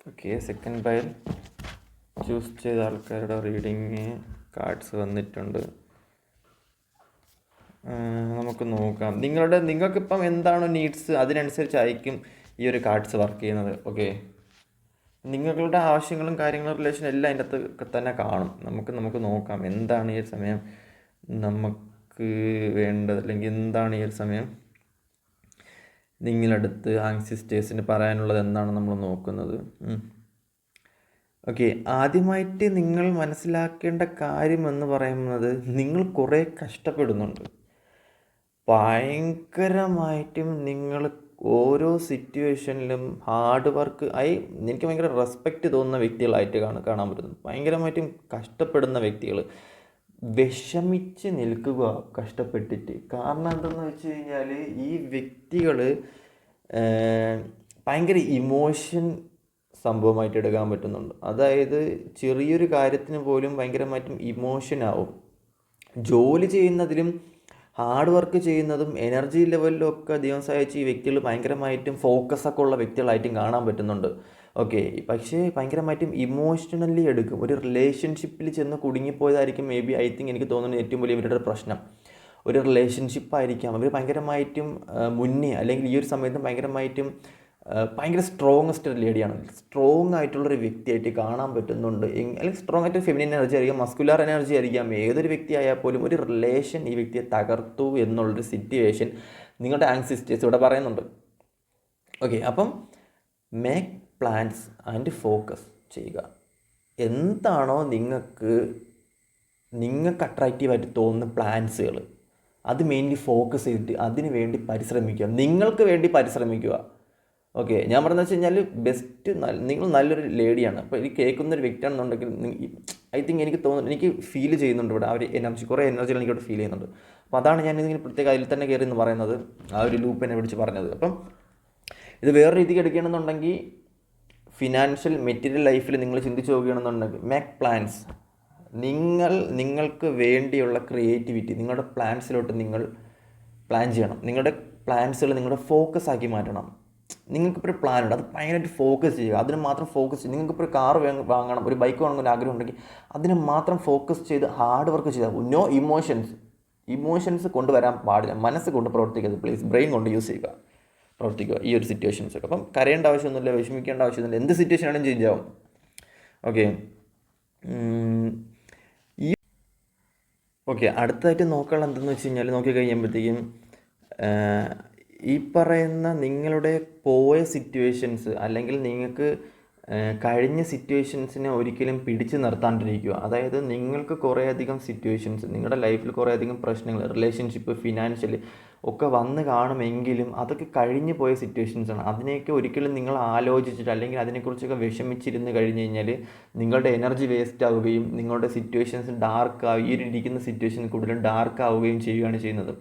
Okay, second pile choose ചെയ്ത ആൾക്കാരുടെ റീഡിങ് കാർഡ്സ് വന്നിട്ടുണ്ട്. നമുക്ക് നോക്കാം. നിങ്ങൾക്കിപ്പം എന്താണോ നീഡ്സ് അതിനനുസരിച്ചായിരിക്കും ഈ ഒരു കാർഡ്സ് വർക്ക് ചെയ്യുന്നത്. ഓക്കെ, നിങ്ങളുടെ ആവശ്യങ്ങളും കാര്യങ്ങളും റിലേഷൻ എല്ലാം അതിൻ്റെ അകത്ത് തന്നെ കാണും. നമുക്ക് നോക്കാം എന്താണ് ഈ സമയം നമുക്ക് വേണ്ടത്, അല്ലെങ്കിൽ എന്താണ് ഈ ഒരു സമയം നിങ്ങളടുത്ത് ആങ്സിസ്റ്റേഴ്സിന് പറയാനുള്ളത് എന്താണ് നമ്മൾ നോക്കുന്നത്. ഓക്കെ, ആദ്യമായിട്ട് നിങ്ങൾ മനസ്സിലാക്കേണ്ട കാര്യം എന്ന് പറയുന്നത്, നിങ്ങൾ കുറേ കഷ്ടപ്പെടുന്നുണ്ട്. ഭയങ്കരമായിട്ടും നിങ്ങൾ ഓരോ സിറ്റുവേഷനിലും ഹാർഡ് വർക്ക് എനിക്ക് ഭയങ്കര റെസ്പെക്റ്റ് തോന്നുന്ന വ്യക്തികളായിട്ട് കാണാൻ പറ്റുന്നു. ഭയങ്കരമായിട്ടും കഷ്ടപ്പെടുന്ന വ്യക്തികൾ, വിഷമിച്ച് നിൽക്കുക കഷ്ടപ്പെട്ടിട്ട്. കാരണം എന്തെന്ന് വെച്ച് കഴിഞ്ഞാൽ, ഈ വ്യക്തികൾ ഭയങ്കര ഇമോഷൻ സംഭവമായിട്ട് എടുക്കാൻ പറ്റുന്നുണ്ട്. അതായത് ചെറിയൊരു കാര്യത്തിന് പോലും ഭയങ്കരമായിട്ടും ഇമോഷനാവും. ജോലി ചെയ്യുന്നതിലും ഹാർഡ് വർക്ക് ചെയ്യുന്നതും എനർജി ലെവലിലും ഒക്കെ ദൈവം സഹായിച്ച് ഈ വ്യക്തികൾ ഭയങ്കരമായിട്ടും ഫോക്കസൊക്കെ ഉള്ള വ്യക്തികളായിട്ടും കാണാൻ പറ്റുന്നുണ്ട്. ഓക്കെ, പക്ഷേ ഭയങ്കരമായിട്ടും ഇമോഷണലി എടുക്കും. ഒരു റിലേഷൻഷിപ്പിൽ ചെന്ന് കുടുങ്ങിപ്പോയതായിരിക്കും എനിക്ക് തോന്നുന്നത് ഏറ്റവും വലിയ ഇവരുടെ പ്രശ്നം. ഒരു റിലേഷൻഷിപ്പായിരിക്കാം അവർ ഭയങ്കരമായിട്ടും മുന്നേ, അല്ലെങ്കിൽ ഈ ഒരു സമയത്തും ഭയങ്കര സ്ട്രോങ്ങസ്റ്റ് ലേഡിയാണ്. സ്ട്രോങ് ആയിട്ടുള്ളൊരു വ്യക്തിയായിട്ട് കാണാൻ പറ്റുന്നുണ്ട്. അല്ലെങ്കിൽ സ്ട്രോങ് ആയിട്ട് ഫെമിനിൻ എനർജി ആയിരിക്കാം, മസ്കുലാർ എനർജി ആയിരിക്കാം. ഏതൊരു വ്യക്തി ആയാൽ പോലും ഒരു റിലേഷൻ ഈ വ്യക്തിയെ തകർത്തു എന്നുള്ളൊരു സിറ്റുവേഷൻ നിങ്ങളുടെ ആങ്സിസ്റ്റേഴ്സ് ഇവിടെ പറയുന്നുണ്ട്. ഓക്കെ, അപ്പം മേക്ക് പ്ലാൻസ് ആൻഡ് ഫോക്കസ് ചെയ്യുക. എന്താണോ നിങ്ങൾക്ക് അട്രാക്റ്റീവായിട്ട് തോന്നുന്ന പ്ലാൻസുകൾ, അത് മെയിൻലി ഫോക്കസ് ചെയ്തിട്ട് അതിന് വേണ്ടി പരിശ്രമിക്കുക. നിങ്ങൾക്ക് വേണ്ടി പരിശ്രമിക്കുക. ഓക്കെ, ഞാൻ പറഞ്ഞതെന്ന് വെച്ച് കഴിഞ്ഞാൽ നിങ്ങൾ നല്ലൊരു ലേഡിയാണ്. അപ്പോൾ ഈ കേൾക്കുന്നൊരു വ്യക്തിയാണെന്നുണ്ടെങ്കിൽ എനിക്ക് ഫീൽ ചെയ്യുന്നുണ്ട് ഇവിടെ ആ ഒരു കുറേ എനർജികൾ എനിക്കിവിടെ ഫീൽ ചെയ്യുന്നുണ്ട്. അപ്പോൾ അതാണ് ഞാൻ ഇതിങ്ങനെ പ്രത്യേകം അതിൽ തന്നെ കയറി എന്ന് പറയുന്നത്, ആ ഒരു ലൂപ്പ് എന്നെ പിടിച്ച് പറഞ്ഞത്. അപ്പം ഇത് വേറെ രീതിക്ക് എടുക്കുകയാണെന്നുണ്ടെങ്കിൽ, ഫിനാൻഷ്യൽ മെറ്റീരിയൽ ലൈഫിൽ നിങ്ങൾ ചിന്തിച്ച് നോക്കുകയാണെന്നുണ്ടെങ്കിൽ, മേക്ക് പ്ലാൻസ്. നിങ്ങൾക്ക് വേണ്ടിയുള്ള ക്രിയേറ്റിവിറ്റി നിങ്ങളുടെ പ്ലാൻസിലോട്ട് നിങ്ങൾ പ്ലാൻ ചെയ്യണം. നിങ്ങളുടെ പ്ലാൻസുകൾ നിങ്ങളുടെ ഫോക്കസ് ആക്കി മാറ്റണം. നിങ്ങൾക്കിപ്പോൾ ഒരു പ്ലാൻ ഉണ്ട്, അത് ഭയങ്കരമായിട്ട് ഫോക്കസ് ചെയ്യുക. അതിന് മാത്രം ഫോക്കസ് ചെയ്ത്, നിങ്ങൾക്കിപ്പോൾ ഒരു കാർ വാങ്ങണം, ഒരു ബൈക്ക് വാങ്ങണം ഒരു ആഗ്രഹം ഉണ്ടെങ്കിൽ അതിന് മാത്രം ഫോക്കസ് ചെയ്ത് ഹാർഡ് വർക്ക് ചെയ്താൽ. നോ ഇമോഷൻസ് കൊണ്ടുവരാൻ പാടില്ല. മനസ്സ് കൊണ്ട് പ്രവർത്തിക്കരുത് പ്ലീസ്. ബ്രെയിൻ കൊണ്ട് യൂസ് ചെയ്യുക, പ്രവർത്തിക്കുക ഈ ഒരു സിറ്റുവേഷൻസൊക്കെ. അപ്പം കരയേണ്ട ആവശ്യമൊന്നുമില്ല, വിഷമിക്കേണ്ട ആവശ്യമൊന്നുമില്ല. എന്ത് സിറ്റുവേഷൻ ആണെങ്കിലും ചേഞ്ച് ആവും. ഓക്കെ, അടുത്തതായിട്ട് നോക്കാനുള്ള എന്തെന്ന് വെച്ച് കഴിഞ്ഞാൽ, നോക്കിക്കഴിയുമ്പോഴത്തേക്കും ഈ പറയുന്ന നിങ്ങളുടെ പോയ സിറ്റുവേഷൻസ്, അല്ലെങ്കിൽ നിങ്ങൾക്ക് കഴിഞ്ഞ സിറ്റുവേഷൻസിനെ ഒരിക്കലും പിടിച്ചു നിർത്താണ്ടിരിക്കുക. അതായത് നിങ്ങൾക്ക് കുറേയധികം സിറ്റുവേഷൻസ്, നിങ്ങളുടെ ലൈഫിൽ കുറേയധികം പ്രശ്നങ്ങൾ, റിലേഷൻഷിപ്പ്, ഫിനാൻഷ്യൽ ഒക്കെ വന്ന് കാണുമെങ്കിലും അതൊക്കെ കഴിഞ്ഞു പോയ സിറ്റുവേഷൻസാണ്. അതിനെയൊക്കെ ഒരിക്കലും നിങ്ങൾ ആലോചിച്ചിട്ട് അല്ലെങ്കിൽ അതിനെക്കുറിച്ചൊക്കെ വിഷമിച്ചിരുന്ന് കഴിഞ്ഞ് കഴിഞ്ഞാൽ നിങ്ങളുടെ എനർജി വേസ്റ്റ് ആവുകയും നിങ്ങളുടെ സിറ്റുവേഷൻസ് ഡാർക്കാവുകയും, ഈ ഒരു ഇരിക്കുന്ന സിറ്റുവേഷൻ കൂടുതലും ഡാർക്ക് ആവുകയും ചെയ്യുകയാണ് ചെയ്യുന്നത്.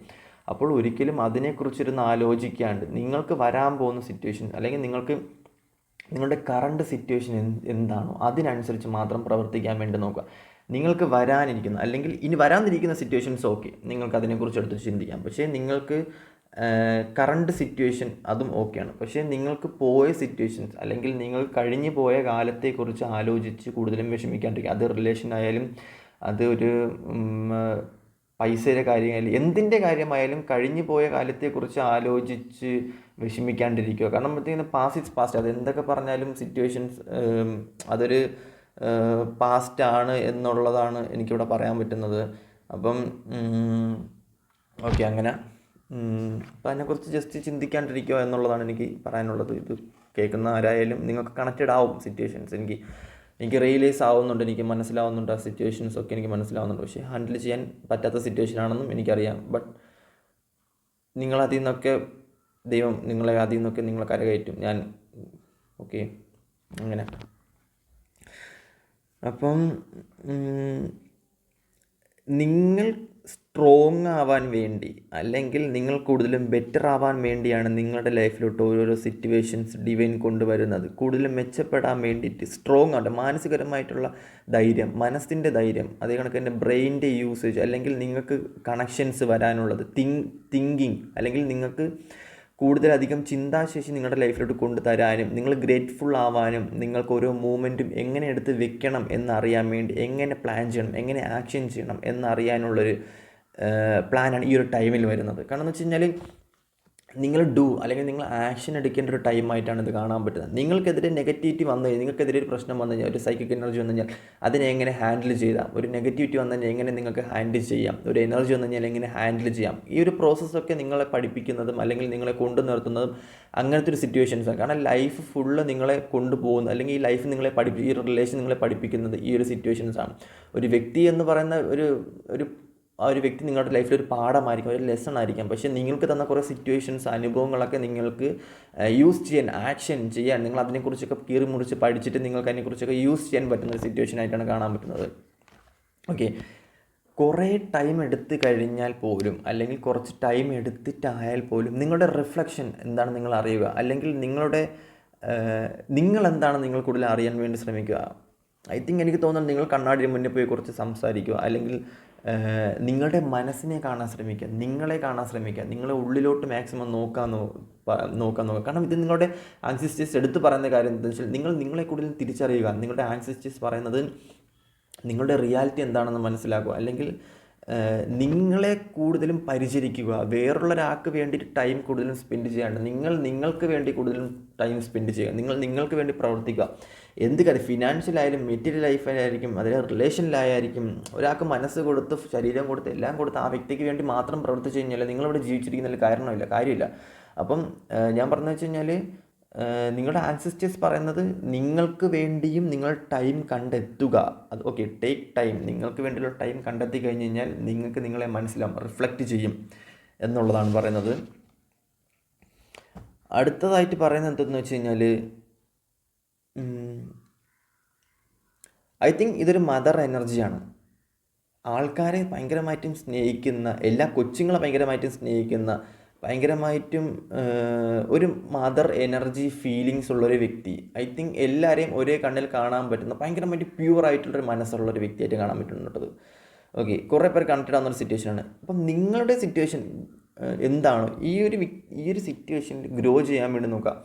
അപ്പോൾ ഒരിക്കലും അതിനെക്കുറിച്ചിരുന്ന് ആലോചിക്കാണ്ട് നിങ്ങൾക്ക് വരാൻ പോകുന്ന സിറ്റുവേഷൻ അല്ലെങ്കിൽ നിങ്ങളുടെ കറണ്ട് സിറ്റുവേഷൻ എന്താണോ അതിനനുസരിച്ച് മാത്രം പ്രവർത്തിക്കാൻ വേണ്ടി നോക്കുക. നിങ്ങൾക്ക് വരാനിരിക്കുന്ന അല്ലെങ്കിൽ ഇനി വരാനിരിക്കുന്ന സിറ്റുവേഷൻസ് ഓക്കെ, നിങ്ങൾക്ക് അതിനെക്കുറിച്ച് എടുത്ത് ചിന്തിക്കാം. പക്ഷേ നിങ്ങൾക്ക് കറണ്ട് സിറ്റുവേഷൻ അതും ഓക്കെയാണ്. പക്ഷേ നിങ്ങൾക്ക് പോയ സിറ്റുവേഷൻസ് അല്ലെങ്കിൽ നിങ്ങൾ കഴിഞ്ഞു പോയ കാലത്തെക്കുറിച്ച് ആലോചിച്ച് കൂടുതലും വിഷമിക്കാണ്ടിരിക്കുക. അത് റിലേഷൻ ആയാലും, അത് ഒരു പൈസയുടെ കാര്യമായാലും, എന്തിൻ്റെ കാര്യമായാലും കഴിഞ്ഞു പോയ കാലത്തെക്കുറിച്ച് ആലോചിച്ച് വിഷമിക്കാണ്ടിരിക്കുക. കാരണം പറ്റുന്ന പാസ്റ്റ് ഇറ്റ്സ് പാസ്റ്റ്. അത് എന്തൊക്കെ പറഞ്ഞാലും സിറ്റുവേഷൻസ് അതൊരു പാസ്റ്റാണ് എന്നുള്ളതാണ് എനിക്കിവിടെ പറയാൻ പറ്റുന്നത്. അപ്പം ഓക്കെ, അങ്ങനെ അപ്പം അതിനെക്കുറിച്ച് ജസ്റ്റ് ചിന്തിക്കാണ്ടിരിക്കുക എന്നുള്ളതാണ് എനിക്ക് പറയാനുള്ളത്. ഇത് കേൾക്കുന്ന ആരായാലും നിങ്ങൾക്ക് കണക്റ്റഡ് ആവും സിറ്റുവേഷൻസ്. എനിക്ക് റിയലൈസ് ആവുന്നുണ്ട്, എനിക്ക് മനസ്സിലാവുന്നുണ്ട്, ആ സിറ്റുവേഷൻസ് ഒക്കെ എനിക്ക് മനസ്സിലാവുന്നുണ്ട്. പക്ഷേ ഹാൻഡിൽ ചെയ്യാൻ പറ്റാത്ത സിറ്റുവേഷനാണെന്നും എനിക്കറിയാം. ബട്ട് നിങ്ങളതിൽ നിന്നൊക്കെ ദൈവം നിങ്ങളെ അതിൽ നിന്നൊക്കെ നിങ്ങളെ കരകയറ്റും. ഞാൻ ഓക്കെ, അങ്ങനെ. അപ്പം നിങ്ങൾ സ്ട്രോങ് ആവാൻ വേണ്ടി അല്ലെങ്കിൽ നിങ്ങൾ കൂടുതലും ബെറ്റർ ആവാൻ വേണ്ടിയാണ് നിങ്ങളുടെ ലൈഫിലോട്ട് ഓരോരോ സിറ്റുവേഷൻസ് ഡിവൈൻ കൊണ്ടുവരുന്നത്. കൂടുതലും മെച്ചപ്പെടാൻ വേണ്ടിയിട്ട് സ്ട്രോങ് ആവട്ടെ, മാനസികപരമായിട്ടുള്ള ധൈര്യം, മനസ്സിൻ്റെ ധൈര്യം, അതേ കണക്ക് തന്നെ ബ്രെയിനിൻ്റെ യൂസേജ്, അല്ലെങ്കിൽ നിങ്ങൾക്ക് കണക്ഷൻസ് വരാനുള്ളത്, തിങ്കിങ്, അല്ലെങ്കിൽ നിങ്ങൾക്ക് കൂടുതലധികം ചിന്താശേഷി നിങ്ങളുടെ ലൈഫിലോട്ട് കൊണ്ടുതരാനും, നിങ്ങൾ ഗ്രേറ്റ്ഫുൾ ആവാനും, നിങ്ങൾക്ക് ഓരോ മൂമെൻറ്റും എങ്ങനെ എടുത്ത് വെക്കണം എന്നറിയാൻ വേണ്ടി, എങ്ങനെ പ്ലാൻ ചെയ്യണം, എങ്ങനെ ആക്ഷൻ ചെയ്യണം എന്നറിയാനുള്ളൊരു പ്ലാനാണ് ഈ ഒരു ടൈമിൽ വരുന്നത്. കാരണം എന്ന് വെച്ച് കഴിഞ്ഞാൽ നിങ്ങൾ അല്ലെങ്കിൽ നിങ്ങൾ ആക്ഷൻ എടുക്കേണ്ട ഒരു ടൈമായിട്ടാണ് ഇത് കാണാൻ പറ്റുന്നത്. നിങ്ങൾക്കെതിരെ നെഗറ്റിവിറ്റി വന്നു കഴിഞ്ഞാൽ, നിങ്ങൾക്കെതിരെ ഒരു പ്രശ്നം വന്നു കഴിഞ്ഞാൽ, ഒരു സൈക്കിക് എനർജി വന്നു കഴിഞ്ഞാൽ അതിനെ എങ്ങനെ ഹാൻഡിൽ ചെയ്യാം, ഒരു നെഗറ്റിവിറ്റി വന്നു കഴിഞ്ഞാൽ എങ്ങനെ നിങ്ങൾക്ക് ഹാൻഡിൽ ചെയ്യാം, ഒരു എനർജി വന്നു കഴിഞ്ഞാൽ എങ്ങനെ ഹാൻഡിൽ ചെയ്യാം, ഈ ഒരു പ്രോസസ്സൊക്കെ നിങ്ങളെ പഠിപ്പിക്കുന്നതും അല്ലെങ്കിൽ നിങ്ങളെ കൊണ്ടു നിർത്തുന്നതും അങ്ങനത്തെ ഒരു സിറ്റുവേഷൻസാണ്. കാരണം ലൈഫ് ഫുള്ള് നിങ്ങളെ കൊണ്ടുപോകുന്നത് അല്ലെങ്കിൽ ഈ ലൈഫ് നിങ്ങളെ ഈ റിലേഷൻ നിങ്ങളെ പഠിപ്പിക്കുന്നത് ഈ ഒരു സിറ്റുവേഷൻസാണ്. ഒരു വ്യക്തി എന്ന് പറയുന്ന ആ ഒരു വ്യക്തി നിങ്ങളുടെ ലൈഫിൽ ഒരു പാഠമായിരിക്കും, ഒരു ലെസൺ ആയിരിക്കാം. പക്ഷേ നിങ്ങൾക്ക് തന്ന കുറേ സിറ്റുവേഷൻസ്, അനുഭവങ്ങളൊക്കെ നിങ്ങൾക്ക് യൂസ് ചെയ്യാൻ, ആക്ഷൻ ചെയ്യാൻ, നിങ്ങൾ അതിനെക്കുറിച്ചൊക്കെ കീറി മുറിച്ച് പഠിച്ചിട്ട് നിങ്ങൾക്ക് അതിനെക്കുറിച്ചൊക്കെ യൂസ് ചെയ്യാൻ പറ്റുന്ന ഒരു സിറ്റുവേഷനായിട്ടാണ് കാണാൻ പറ്റുന്നത്. ഓക്കെ, കുറേ ടൈം എടുത്ത് കഴിഞ്ഞാൽ പോലും അല്ലെങ്കിൽ കുറച്ച് ടൈം എടുത്തിട്ടായാൽ പോലും നിങ്ങളുടെ റിഫ്ലക്ഷൻ എന്താണ് നിങ്ങൾ അറിയുക, അല്ലെങ്കിൽ നിങ്ങളെന്താണ് നിങ്ങൾ കൂടുതൽ അറിയാൻ വേണ്ടി ശ്രമിക്കുക. ഐ തിങ്ക് എനിക്ക് തോന്നുന്നത് നിങ്ങൾ കണ്ണാടിന് മുന്നിൽ പോയി കുറച്ച് സംസാരിക്കുക, അല്ലെങ്കിൽ നിങ്ങളുടെ മനസ്സിനെ കാണാൻ ശ്രമിക്കുക, നിങ്ങളെ കാണാൻ ശ്രമിക്കുക, നിങ്ങളെ ഉള്ളിലോട്ട് മാക്സിമം നോക്കാൻ നോക്കുക. കാരണം ഇത് നിങ്ങളുടെ ആൻസിസ്റ്റേഴ്സ് എടുത്ത് പറയുന്ന കാര്യം എന്താണെന്ന് വെച്ചാൽ നിങ്ങളെ കൂടുതൽ തിരിച്ചറിയുക. നിങ്ങളുടെ ആൻസിസ്റ്റേഴ്സ് പറയുന്നത് നിങ്ങളുടെ റിയാലിറ്റി എന്താണെന്ന് മനസ്സിലാക്കുക, അല്ലെങ്കിൽ നിങ്ങളെ കൂടുതലും പരിചരിക്കുക. വേറൊരാൾക്ക് വേണ്ടിയിട്ട് ടൈം കൂടുതലും സ്പെൻഡ് ചെയ്യാണ്ട് നിങ്ങൾക്ക് വേണ്ടി കൂടുതലും ടൈം സ്പെൻഡ് ചെയ്യുക. നിങ്ങൾക്ക് വേണ്ടി പ്രവർത്തിക്കുക. എന്ത് കാര്യം, ഫിനാൻഷ്യലായാലും മെറ്റീരിയൽ ലൈഫിലായിരിക്കും, അതിലെ റിലേഷനിലായിരിക്കും. ഒരാൾക്ക് മനസ്സ് കൊടുത്ത് ശരീരം കൊടുത്ത് എല്ലാം കൊടുത്ത് ആ വ്യക്തിക്ക് വേണ്ടി മാത്രം പ്രവർത്തിച്ച് കഴിഞ്ഞാൽ നിങ്ങളിവിടെ ജീവിച്ചിരിക്കുന്നതിൽ കാര്യമില്ല. അപ്പം ഞാൻ പറഞ്ഞു വെച്ച് കഴിഞ്ഞാൽ നിങ്ങളുടെ ആൻസിസ്റ്റേഴ്സ് പറയുന്നത് നിങ്ങൾക്ക് വേണ്ടിയും നിങ്ങൾ ടൈം കണ്ടെത്തുക. അത് ഓക്കെ, ടേക്ക് ടൈം. നിങ്ങൾക്ക് വേണ്ടിയുള്ള ടൈം കണ്ടെത്തി കഴിഞ്ഞ് കഴിഞ്ഞാൽ നിങ്ങൾക്ക് നിങ്ങളെ മനസ്സിലാവും, റിഫ്ലക്റ്റ് ചെയ്യും എന്നുള്ളതാണ് പറയുന്നത്. അടുത്തതായിട്ട് പറയുന്നത് എന്തെന്ന് വെച്ച് കഴിഞ്ഞാൽ ഐ തിങ്ക് ഇതൊരു മദർ എനർജിയാണ്. ആൾക്കാരെ ഭയങ്കരമായിട്ടും സ്നേഹിക്കുന്ന, എല്ലാ കൊച്ചുങ്ങളെ ഭയങ്കരമായിട്ടും സ്നേഹിക്കുന്ന, ഭയങ്കരമായിട്ടും ഒരു മദർ എനർജി ഫീലിങ്സ് ഉള്ളൊരു വ്യക്തി. ഐ തിങ്ക് എല്ലാവരെയും ഒരേ കണ്ണിൽ കാണാൻ പറ്റുന്ന ഭയങ്കരമായിട്ട് പ്യൂറായിട്ടുള്ളൊരു മനസ്സുള്ളൊരു വ്യക്തിയായിട്ട് കാണാൻ പറ്റുന്നുണ്ടത്. ഓക്കെ, കുറേ പേർ കണക്റ്റഡ് ആവുന്നൊരു സിറ്റുവേഷനാണ്. അപ്പം നിങ്ങളുടെ സിറ്റുവേഷൻ എന്താണോ ഈ ഒരു സിറ്റുവേഷനിൽ ഗ്രോ ചെയ്യാൻ വേണ്ടി നോക്കുക.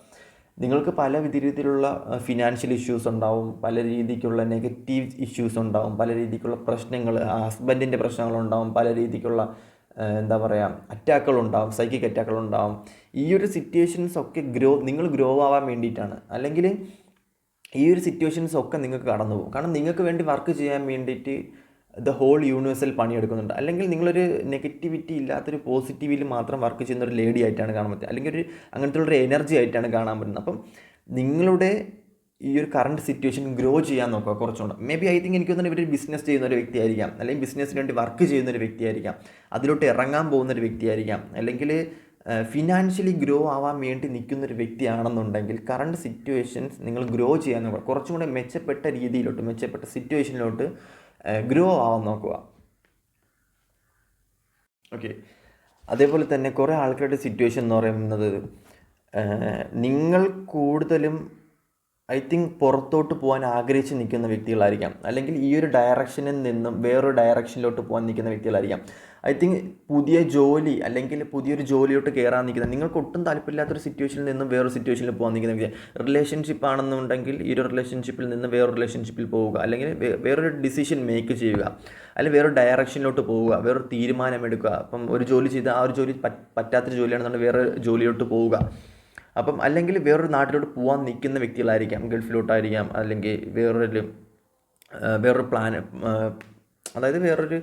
നിങ്ങൾക്ക് പല രീതിയിലുള്ള ഫിനാൻഷ്യൽ ഇഷ്യൂസ് ഉണ്ടാവും, പല രീതിക്കുള്ള നെഗറ്റീവ് ഇഷ്യൂസ് ഉണ്ടാവും, പല രീതിക്കുള്ള പ്രശ്നങ്ങൾ, ഹസ്ബൻഡിൻ്റെ പ്രശ്നങ്ങളുണ്ടാവും, പല രീതിക്കുള്ള എന്താ പറയുക അറ്റാക്കുകളുണ്ടാവും, സൈക്കിക് അറ്റാക്കുകളുണ്ടാവും. ഈ ഒരു സിറ്റുവേഷൻസൊക്കെ നിങ്ങൾ ഗ്രോ ആവാൻ വേണ്ടിയിട്ടാണ്. അല്ലെങ്കിൽ ഈ ഒരു സിറ്റുവേഷൻസൊക്കെ നിങ്ങൾക്ക് കടന്നു പോകും. കാരണം നിങ്ങൾക്ക് വേണ്ടി വർക്ക് ചെയ്യാൻ വേണ്ടിയിട്ട് ദ ഹോൾ യൂണിവേഴ്സൽ പണിയെടുക്കുന്നുണ്ട്. അല്ലെങ്കിൽ നിങ്ങളൊരു നെഗറ്റിവിറ്റി ഇല്ലാത്തൊരു പോസിറ്റീവിൽ മാത്രം വർക്ക് ചെയ്യുന്ന ഒരു ലേഡി ആയിട്ടാണ് കാണാൻ പറ്റുക, അല്ലെങ്കിൽ അങ്ങനത്തെ ഉള്ളൊരു എനർജി ആയിട്ടാണ് കാണാൻ പറ്റുന്നത്. അപ്പം നിങ്ങളുടെ ഈ ഒരു കറണ്ട് സിറ്റുവേഷൻ ഗ്രോ ചെയ്യാൻ നോക്കുക കുറച്ചുകൊണ്ട്. മേ ബി ഐ തിങ്ക് എനിക്ക് തോന്നുന്നു ഇവർ ബിസിനസ് ചെയ്യുന്ന ഒരു വ്യക്തിയായിരിക്കാം, അല്ലെങ്കിൽ ബിസിനസ്സിന് വേണ്ടി വർക്ക് ചെയ്യുന്ന ഒരു വ്യക്തിയായിരിക്കാം, അതിലോട്ട് ഇറങ്ങാൻ പോകുന്ന ഒരു വ്യക്തിയായിരിക്കാം, അല്ലെങ്കിൽ ഫിനാൻഷ്യലി ഗ്രോ ആവാൻ വേണ്ടി നിൽക്കുന്നൊരു വ്യക്തിയാണെന്നുണ്ടെങ്കിൽ കറണ്ട് സിറ്റുവേഷൻസ് നിങ്ങൾ ഗ്രോ ചെയ്യാൻ നോക്കുക. കുറച്ചും കൂടെ മെച്ചപ്പെട്ട രീതിയിലോട്ട്, മെച്ചപ്പെട്ട സിറ്റുവേഷനിലോട്ട് ഗ്രോ ആവാൻ നോക്കുക. ഓക്കെ. അതേപോലെ തന്നെ കുറേ ആൾക്കാരുടെ സിറ്റുവേഷൻ എന്ന് പറയുന്നത് നിങ്ങൾ കൂടുതലും ഐ തിങ്ക് പുറത്തോട്ട് പോകാൻ ആഗ്രഹിച്ച് നിൽക്കുന്ന വ്യക്തികളായിരിക്കാം, അല്ലെങ്കിൽ ഈ ഒരു ഡയറക്ഷനിൽ നിന്നും വേറൊരു ഡയറക്ഷനിലോട്ട് പോകാൻ നിൽക്കുന്ന വ്യക്തികളായിരിക്കാം. ഐ തിങ്ക് പുതിയ ജോലി അല്ലെങ്കിൽ പുതിയൊരു ജോലിയോട്ട് കയറാൻ നിൽക്കുന്ന, നിങ്ങൾക്ക് ഒട്ടും താല്പര്യമില്ലാത്തൊരു സിറ്റുവേഷനിൽ നിന്നും വേറൊരു സിറ്റുവേഷനിൽ പോകാൻ നിൽക്കുന്ന വ്യക്തി. റിലേഷൻഷിപ്പ് ആണെന്നുണ്ടെങ്കിൽ ഈ ഒരു റിലേഷൻഷിപ്പിൽ നിന്ന് വേറൊരു റിലേഷൻഷിപ്പിൽ പോവുക, അല്ലെങ്കിൽ വേറൊരു ഡിസിഷൻ മേക്ക് ചെയ്യുക, അല്ലെങ്കിൽ വേറൊരു ഡയറക്ഷനിലോട്ട് പോവുക, വേറൊരു തീരുമാനമെടുക്കുക. അപ്പം ഒരു ജോലി ചെയ്ത് ആ ഒരു ജോലി പറ്റാത്തൊരു ജോലിയാണെന്നുണ്ടെങ്കിൽ വേറെ ജോലിയോട്ട് പോവുക. അപ്പം അല്ലെങ്കിൽ വേറൊരു നാട്ടിലോട്ട് പോകാൻ നിൽക്കുന്ന വ്യക്തികളായിരിക്കാം, ഗൾഫിലോട്ടായിരിക്കാം, അല്ലെങ്കിൽ വേറൊരു പ്ലാൻ, അതായത് വേറൊരു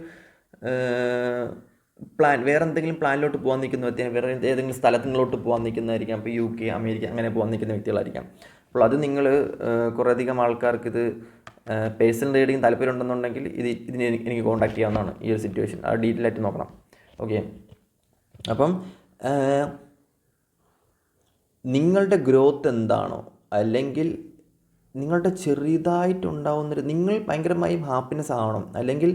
പ്ലാൻ, വേറെ എന്തെങ്കിലും പ്ലാനിലോട്ട് പോകാൻ നിൽക്കുന്ന വ്യക്തി, വേറെ ഏതെങ്കിലും സ്ഥലങ്ങളിലോട്ട് പോകാൻ നിൽക്കുന്നതായിരിക്കാം. ഇപ്പോൾ UK, അമേരിക്ക അങ്ങനെ പോകാൻ നിൽക്കുന്ന വ്യക്തികളായിരിക്കാം. അപ്പോൾ അത് നിങ്ങൾ കുറേയധികം ആൾക്കാർക്ക് ഇത് പേഴ്സണൽ റീഡിങ് താല്പര്യം ഉണ്ടെന്നുണ്ടെങ്കിൽ ഇതിനെ എനിക്ക് കോൺടാക്ട് ചെയ്യാവുന്നതാണ്. ഈ ഒരു സിറ്റുവേഷൻ അത് ഡീറ്റെയിൽ ആയിട്ട് നോക്കണം. ഓക്കെ. അപ്പം നിങ്ങളുടെ ഗ്രോത്ത് എന്താണോ, അല്ലെങ്കിൽ നിങ്ങളുടെ ചെറിയതായിട്ടുണ്ടാവുന്നൊരു, നിങ്ങൾ ഭയങ്കരമായും ഹാപ്പിനെസ് ആവണം, അല്ലെങ്കിൽ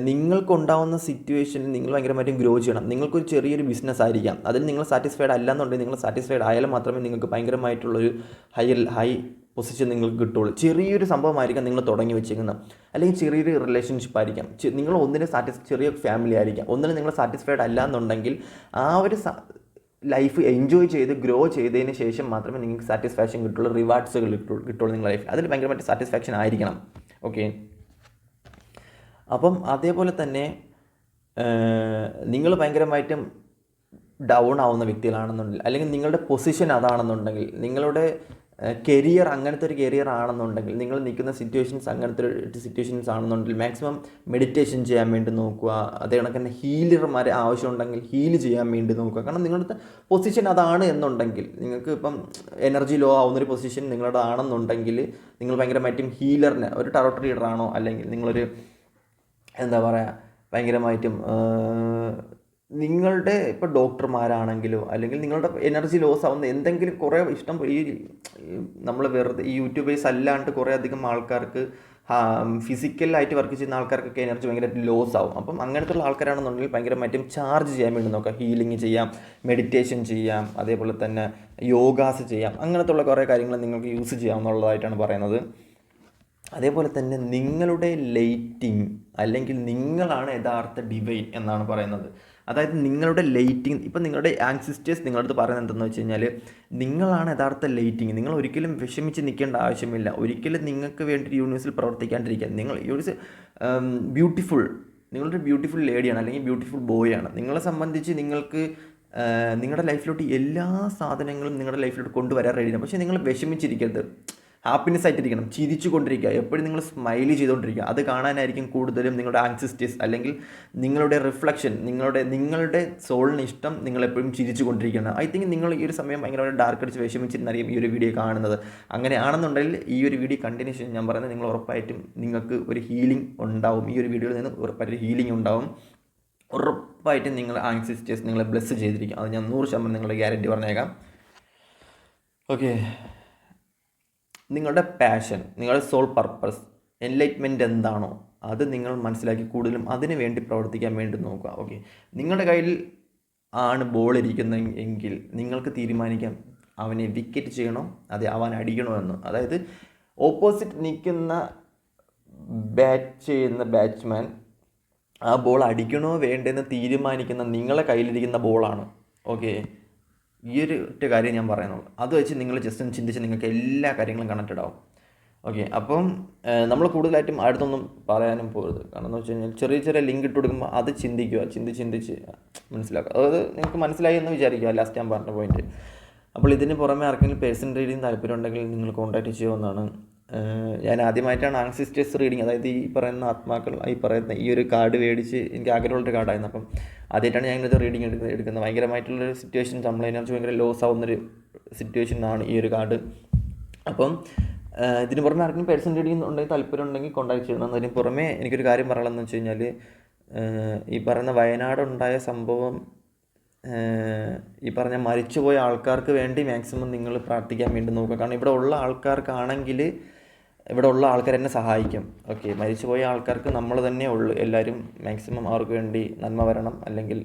നിങ്ങൾക്കുണ്ടാവുന്ന സിറ്റുവേഷനിൽ നിങ്ങൾ ഭയങ്കരമായിട്ടും ഗ്രോ ചെയ്യണം. നിങ്ങൾക്കൊരു ചെറിയൊരു ബിസിനസ് ആയിരിക്കാം, അതിൽ നിങ്ങൾ സാറ്റിസ്ഫൈഡ് അല്ലെന്നുണ്ടെങ്കിൽ നിങ്ങൾ സാറ്റിസ്ഫൈഡ് ആയാലും മാത്രമേ നിങ്ങൾക്ക് ഭയങ്കരമായിട്ടുള്ളൊരു ഹൈ പൊസിഷൻ നിങ്ങൾക്ക് കിട്ടുള്ളൂ. ചെറിയൊരു സംഭവമായിരിക്കാം നിങ്ങൾ തുടങ്ങി വെച്ചിരിക്കുന്നത്, അല്ലെങ്കിൽ ചെറിയൊരു റിലേഷൻഷിപ്പ് ആയിരിക്കാം, നിങ്ങൾ ഒന്നിനെ ചെറിയ ഫാമിലി ആയിരിക്കാം, ഒന്നിനും നിങ്ങൾ സാറ്റിസ്ഫൈഡ് അല്ല എന്നുണ്ടെങ്കിൽ ആ ഒരു ലൈഫ് എൻജോയ് ചെയ്ത് ഗ്രോ ചെയ്തതിന് ശേഷം മാത്രമേ നിങ്ങൾക്ക് സാറ്റിസ്ഫാക്ഷൻ കിട്ടുള്ളൂ, റിവാർഡ്സുകൾ കിട്ടുള്ളൂ നിങ്ങളുടെ ലൈഫിൽ. അതിൽ ഭയങ്കരമായിട്ട് സാറ്റിസ്ഫാക്ഷൻ ആയിരിക്കണം. ഓക്കെ. അപ്പം അതേപോലെ തന്നെ നിങ്ങൾ ഭയങ്കരമായിട്ടും ഡൗൺ ആവുന്ന വ്യക്തികളാണെന്നുണ്ടെങ്കിൽ, അല്ലെങ്കിൽ നിങ്ങളുടെ പൊസിഷൻ അതാണെന്നുണ്ടെങ്കിൽ, നിങ്ങളുടെ കരിയർ അങ്ങനത്തെ ഒരു കരിയർ ആണെന്നുണ്ടെങ്കിൽ, നിങ്ങൾ നിൽക്കുന്ന സിറ്റുവേഷൻസ് അങ്ങനത്തെ ഒരു സിറ്റുവേഷൻസ് ആണെന്നുണ്ടെങ്കിൽ മാക്സിമം മെഡിറ്റേഷൻ ചെയ്യാൻ വേണ്ടി നോക്കുക. അതേ കണക്ക് തന്നെ ഹീലർമാരെ ആവശ്യമുണ്ടെങ്കിൽ ഹീൽ ചെയ്യാൻ വേണ്ടി നോക്കുക. കാരണം നിങ്ങളുടെ പൊസിഷൻ അതാണ് എന്നുണ്ടെങ്കിൽ, നിങ്ങൾക്ക് ഇപ്പം എനർജി ലോ ആവുന്നൊരു പൊസിഷൻ നിങ്ങളുടെ ആണെന്നുണ്ടെങ്കിൽ, നിങ്ങൾ ഭയങ്കരമായിട്ടും ഹീലറിനെ, ഒരു ടാരോട്ട് റീഡറാണോ, അല്ലെങ്കിൽ നിങ്ങളൊരു എന്താ പറയുക ഭയങ്കരമായിട്ടും നിങ്ങളുടെ ഇപ്പോൾ ഡോക്ടർമാരാണെങ്കിലോ, അല്ലെങ്കിൽ നിങ്ങളുടെ എനർജി ലോസ് ആവുന്ന എന്തെങ്കിലും കുറേ ഇഷ്ടം ഈ നമ്മൾ വെറുതെ ഈ യൂട്യൂബേഴ്സ് അല്ലാണ്ട് കുറേ അധികം ആൾക്കാർക്ക് ഫിസിക്കലായിട്ട് വർക്ക് ചെയ്യുന്ന ആൾക്കാർക്കൊക്കെ എനർജി ഭയങ്കരമായിട്ട് ലോസ് ആവും. അപ്പം അങ്ങനത്തെ ഉള്ള ആൾക്കാരാണെന്നുണ്ടെങ്കിൽ ഭയങ്കരമായിട്ടും ചാർജ് ചെയ്യാൻ വേണ്ടി നോക്കാം. ഹീലിംഗ് ചെയ്യാം, മെഡിറ്റേഷൻ ചെയ്യാം, അതേപോലെ തന്നെ യോഗാസ് ചെയ്യാം. അങ്ങനത്തെ ഉള്ള കുറേ കാര്യങ്ങൾ നിങ്ങൾക്ക് യൂസ് ചെയ്യാമെന്നുള്ളതായിട്ടാണ് പറയുന്നത്. അതേപോലെ തന്നെ നിങ്ങളുടെ ലൈറ്റിംഗ്, അല്ലെങ്കിൽ നിങ്ങളാണ് യഥാർത്ഥ ഡിവൈൻ എന്നാണ് പറയുന്നത്. അതായത് നിങ്ങളുടെ ലൈറ്റിംഗ്, ഇപ്പം നിങ്ങളുടെ ആൻസിസ്റ്റേഴ്സ് നിങ്ങളുടെ അടുത്ത് പറയുന്നത് എന്തെന്ന് വെച്ച് കഴിഞ്ഞാൽ, നിങ്ങളാണ് യഥാർത്ഥ ലൈറ്റിംഗ്. നിങ്ങൾ ഒരിക്കലും വിഷമിച്ച് നിൽക്കേണ്ട ആവശ്യമില്ല, ഒരിക്കലും നിങ്ങൾക്ക് വേണ്ടി യൂണിവേഴ്സിൽ പ്രവർത്തിക്കാണ്ടിരിക്കുക. നിങ്ങൾ യൂണിവേഴ്സ് ബ്യൂട്ടിഫുൾ, നിങ്ങളൊരു ബ്യൂട്ടിഫുൾ ലേഡിയാണ്, അല്ലെങ്കിൽ ബ്യൂട്ടിഫുൾ ബോയ് ആണ്. നിങ്ങളെ സംബന്ധിച്ച് നിങ്ങൾക്ക് നിങ്ങളുടെ ലൈഫിലോട്ട് എല്ലാ സാധനങ്ങളും നിങ്ങളുടെ ലൈഫിലോട്ട് കൊണ്ടുവരാൻ റെഡിയാണ്. പക്ഷേ നിങ്ങൾ വിഷമിച്ചിരിക്കരുത്, ഹാപ്പിനെസ് ആയിട്ടിരിക്കണം, ചിരിച്ചു കൊണ്ടിരിക്കുക, എപ്പോഴും നിങ്ങൾ സ്മൈലി ചെയ്തുകൊണ്ടിരിക്കുക. അത് കാണാനായിരിക്കും കൂടുതലും നിങ്ങളുടെ ആൻസിസ്റ്റേഴ്സ്, അല്ലെങ്കിൽ നിങ്ങളുടെ റിഫ്ലക്ഷൻ, നിങ്ങളുടെ സോളിന് ഇഷ്ടം നിങ്ങളെപ്പോഴും ചിരിച്ചു കൊണ്ടിരിക്കണം. ഐ തിങ്ക് നിങ്ങൾ ഈ ഒരു സമയം ഭയങ്കരമായിട്ട് ഡാർക്ക് അടിച്ച് വിഷമിച്ചിരുന്നായിരിക്കും ഈ ഒരു വീഡിയോ കാണുന്നത്. അങ്ങനെയാണെന്നുണ്ടെങ്കിൽ ഈ ഒരു വീഡിയോ കണ്ടിന്യൂഷൻ ഞാൻ പറയുന്നത്, നിങ്ങൾ ഉറപ്പായിട്ടും നിങ്ങൾക്ക് ഒരു ഹീലിംഗ് ഉണ്ടാവും. ഈ ഒരു വീഡിയോയിൽ നിന്ന് ഉറപ്പായിട്ട് ഹീലിംഗ് ഉണ്ടാവും. ഉറപ്പായിട്ടും നിങ്ങൾ ആൻസിസ്റ്റേഴ്സ് നിങ്ങളെ ബ്ലെസ് ചെയ്തിരിക്കും. അത് ഞാൻ 100% നിങ്ങളുടെ ഗ്യാരണ്ടി പറഞ്ഞേക്കാം. ഓക്കെ. നിങ്ങളുടെ പാഷൻ, നിങ്ങളുടെ സോൾ പർപ്പസ്, എൻലൈറ്റ്മെൻറ്റ് എന്താണോ അത് നിങ്ങൾ മനസ്സിലാക്കി കൂടുതലും അതിന് വേണ്ടി പ്രവർത്തിക്കാൻ വേണ്ടി നോക്കുക. ഓക്കെ. നിങ്ങളുടെ കയ്യിൽ ആണ് ബോൾ ഇരിക്കുന്നതെങ്കിൽ നിങ്ങൾക്ക് തീരുമാനിക്കാം അവനെ വിക്കറ്റ് ചെയ്യണോ അതെ അവൻ അടിക്കണോ എന്ന്. അതായത് ഓപ്പോസിറ്റ് നിൽക്കുന്ന ബാറ്റ് ചെയ്യുന്ന ബാറ്റ്സ്മാൻ ആ ബോൾ അടിക്കണോ വേണ്ടെന്ന് തീരുമാനിക്കുന്ന നിങ്ങളെ കയ്യിലിരിക്കുന്ന ബോളാണ്. ഓക്കെ. ഈ ഒരു ഒറ്റ കാര്യം ഞാൻ പറയുന്നുള്ളൂ. അത് വെച്ച് നിങ്ങൾ ജസ്റ്റ് ഒന്ന് ചിന്തിച്ച് നിങ്ങൾക്ക് എല്ലാ കാര്യങ്ങളും കണക്റ്റഡ് ആവും. ഓക്കെ. അപ്പം നമ്മൾ കൂടുതലായിട്ടും അടുത്തൊന്നും പറയാനും പോകരുത്. കാരണം എന്ന് വെച്ച് കഴിഞ്ഞാൽ ചെറിയ ചെറിയ ലിങ്ക് ഇട്ട് കൊടുക്കുമ്പോൾ അത് ചിന്തിക്കുക, ചിന്തിച്ച് മനസ്സിലാക്കുക. അതായത് നിങ്ങൾക്ക് മനസ്സിലായി എന്ന് വിചാരിക്കുക ലാസ്റ്റ് ഞാൻ പറഞ്ഞ പോയിന്റ്. അപ്പോൾ ഇതിന് പുറമെ ആർക്കെങ്കിലും പേഴ്സണൽ റീഡിങ് താല്പര്യം ഉണ്ടെങ്കിൽ നിങ്ങൾ കോൺടാക്ട് ചെയ്യാവുന്നതാണ്. ഞാൻ ആദ്യമായിട്ടാണ് ആൻസിസ്റ്റേഴ്സ് റീഡിങ്, അതായത് ഈ പറയുന്ന ആത്മാക്കൾ ഈ പറയുന്ന ഈ ഒരു കാർഡ് മേടിച്ച് എനിക്ക് ആഗ്രഹമുള്ളൊരു കാർഡായിരുന്നു. അപ്പം ആദ്യമായിട്ടാണ് ഞാൻ ഇങ്ങനത്തെ റീഡിങ് എടുക്കുന്നത്. ഭയങ്കരമായിട്ടുള്ളൊരു സിറ്റുവേഷൻ, നമ്മൾ എനർജി ഭയങ്കര ലോസ് ആവുന്നൊരു സിറ്റുവേഷനാണ് ഈ ഒരു കാർഡ്. അപ്പം ഇതിന് പുറമെ ആർക്കും പേഴ്സൺ റീഡിംഗ് ഉണ്ടെങ്കിൽ താല്പര്യം ഉണ്ടെങ്കിൽ കോൺടാക്ട് ചെയ്യണം. അതിന് പുറമെ എനിക്കൊരു കാര്യം പറയാനുള്ളതെന്ന് വെച്ച് കഴിഞ്ഞാൽ, ഈ പറയുന്ന വയനാടുണ്ടായ സംഭവം, ഈ പറഞ്ഞ മരിച്ചുപോയ ആൾക്കാർക്ക് വേണ്ടി മാക്സിമം നിങ്ങൾ പ്രാർത്ഥിക്കാൻ വേണ്ടി നോക്കുക. കാരണം ഇവിടെ ഉള്ള ആൾക്കാർക്കാണെങ്കിൽ ഇവിടെ ഉള്ള ആൾക്കാർ എന്നെ സഹായിക്കും. ഓക്കെ, മരിച്ചുപോയ ആൾക്കാർക്ക് നമ്മൾ തന്നെ ഉള്ളു. എല്ലാവരും മാക്സിമം അവർക്ക് വേണ്ടി നന്മ വരണം, അല്ലെങ്കിൽ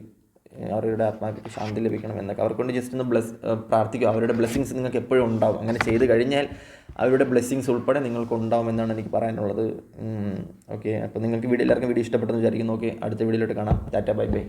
അവരുടെ ആത്മാക്ക് ശാന്തി ലഭിക്കണം എന്നൊക്കെ അവർക്ക് വേണ്ടി ജസ്റ്റ് ഒന്ന് പ്രാർത്ഥിക്കുക. അവരുടെ ബ്ലെസ്സിങ്സ് നിങ്ങൾക്ക് എപ്പോഴും ഉണ്ടാവും. അങ്ങനെ ചെയ്ത് കഴിഞ്ഞാൽ അവരുടെ ബ്ലെസ്സിങ്സ് ഉൾപ്പെടെ നിങ്ങൾക്ക് ഉണ്ടാവും എന്നാണ് എനിക്ക് പറയാനുള്ളത്. ഓക്കെ, അപ്പോൾ നിങ്ങൾക്ക് എല്ലാവർക്കും വീഡിയോ ഇഷ്ടപ്പെട്ടെന്ന് വിചാരിക്കുന്നു. ഓക്കെ, അടുത്ത വീഡിയോയിലോട്ട് കാണാം. Tata, bye bye.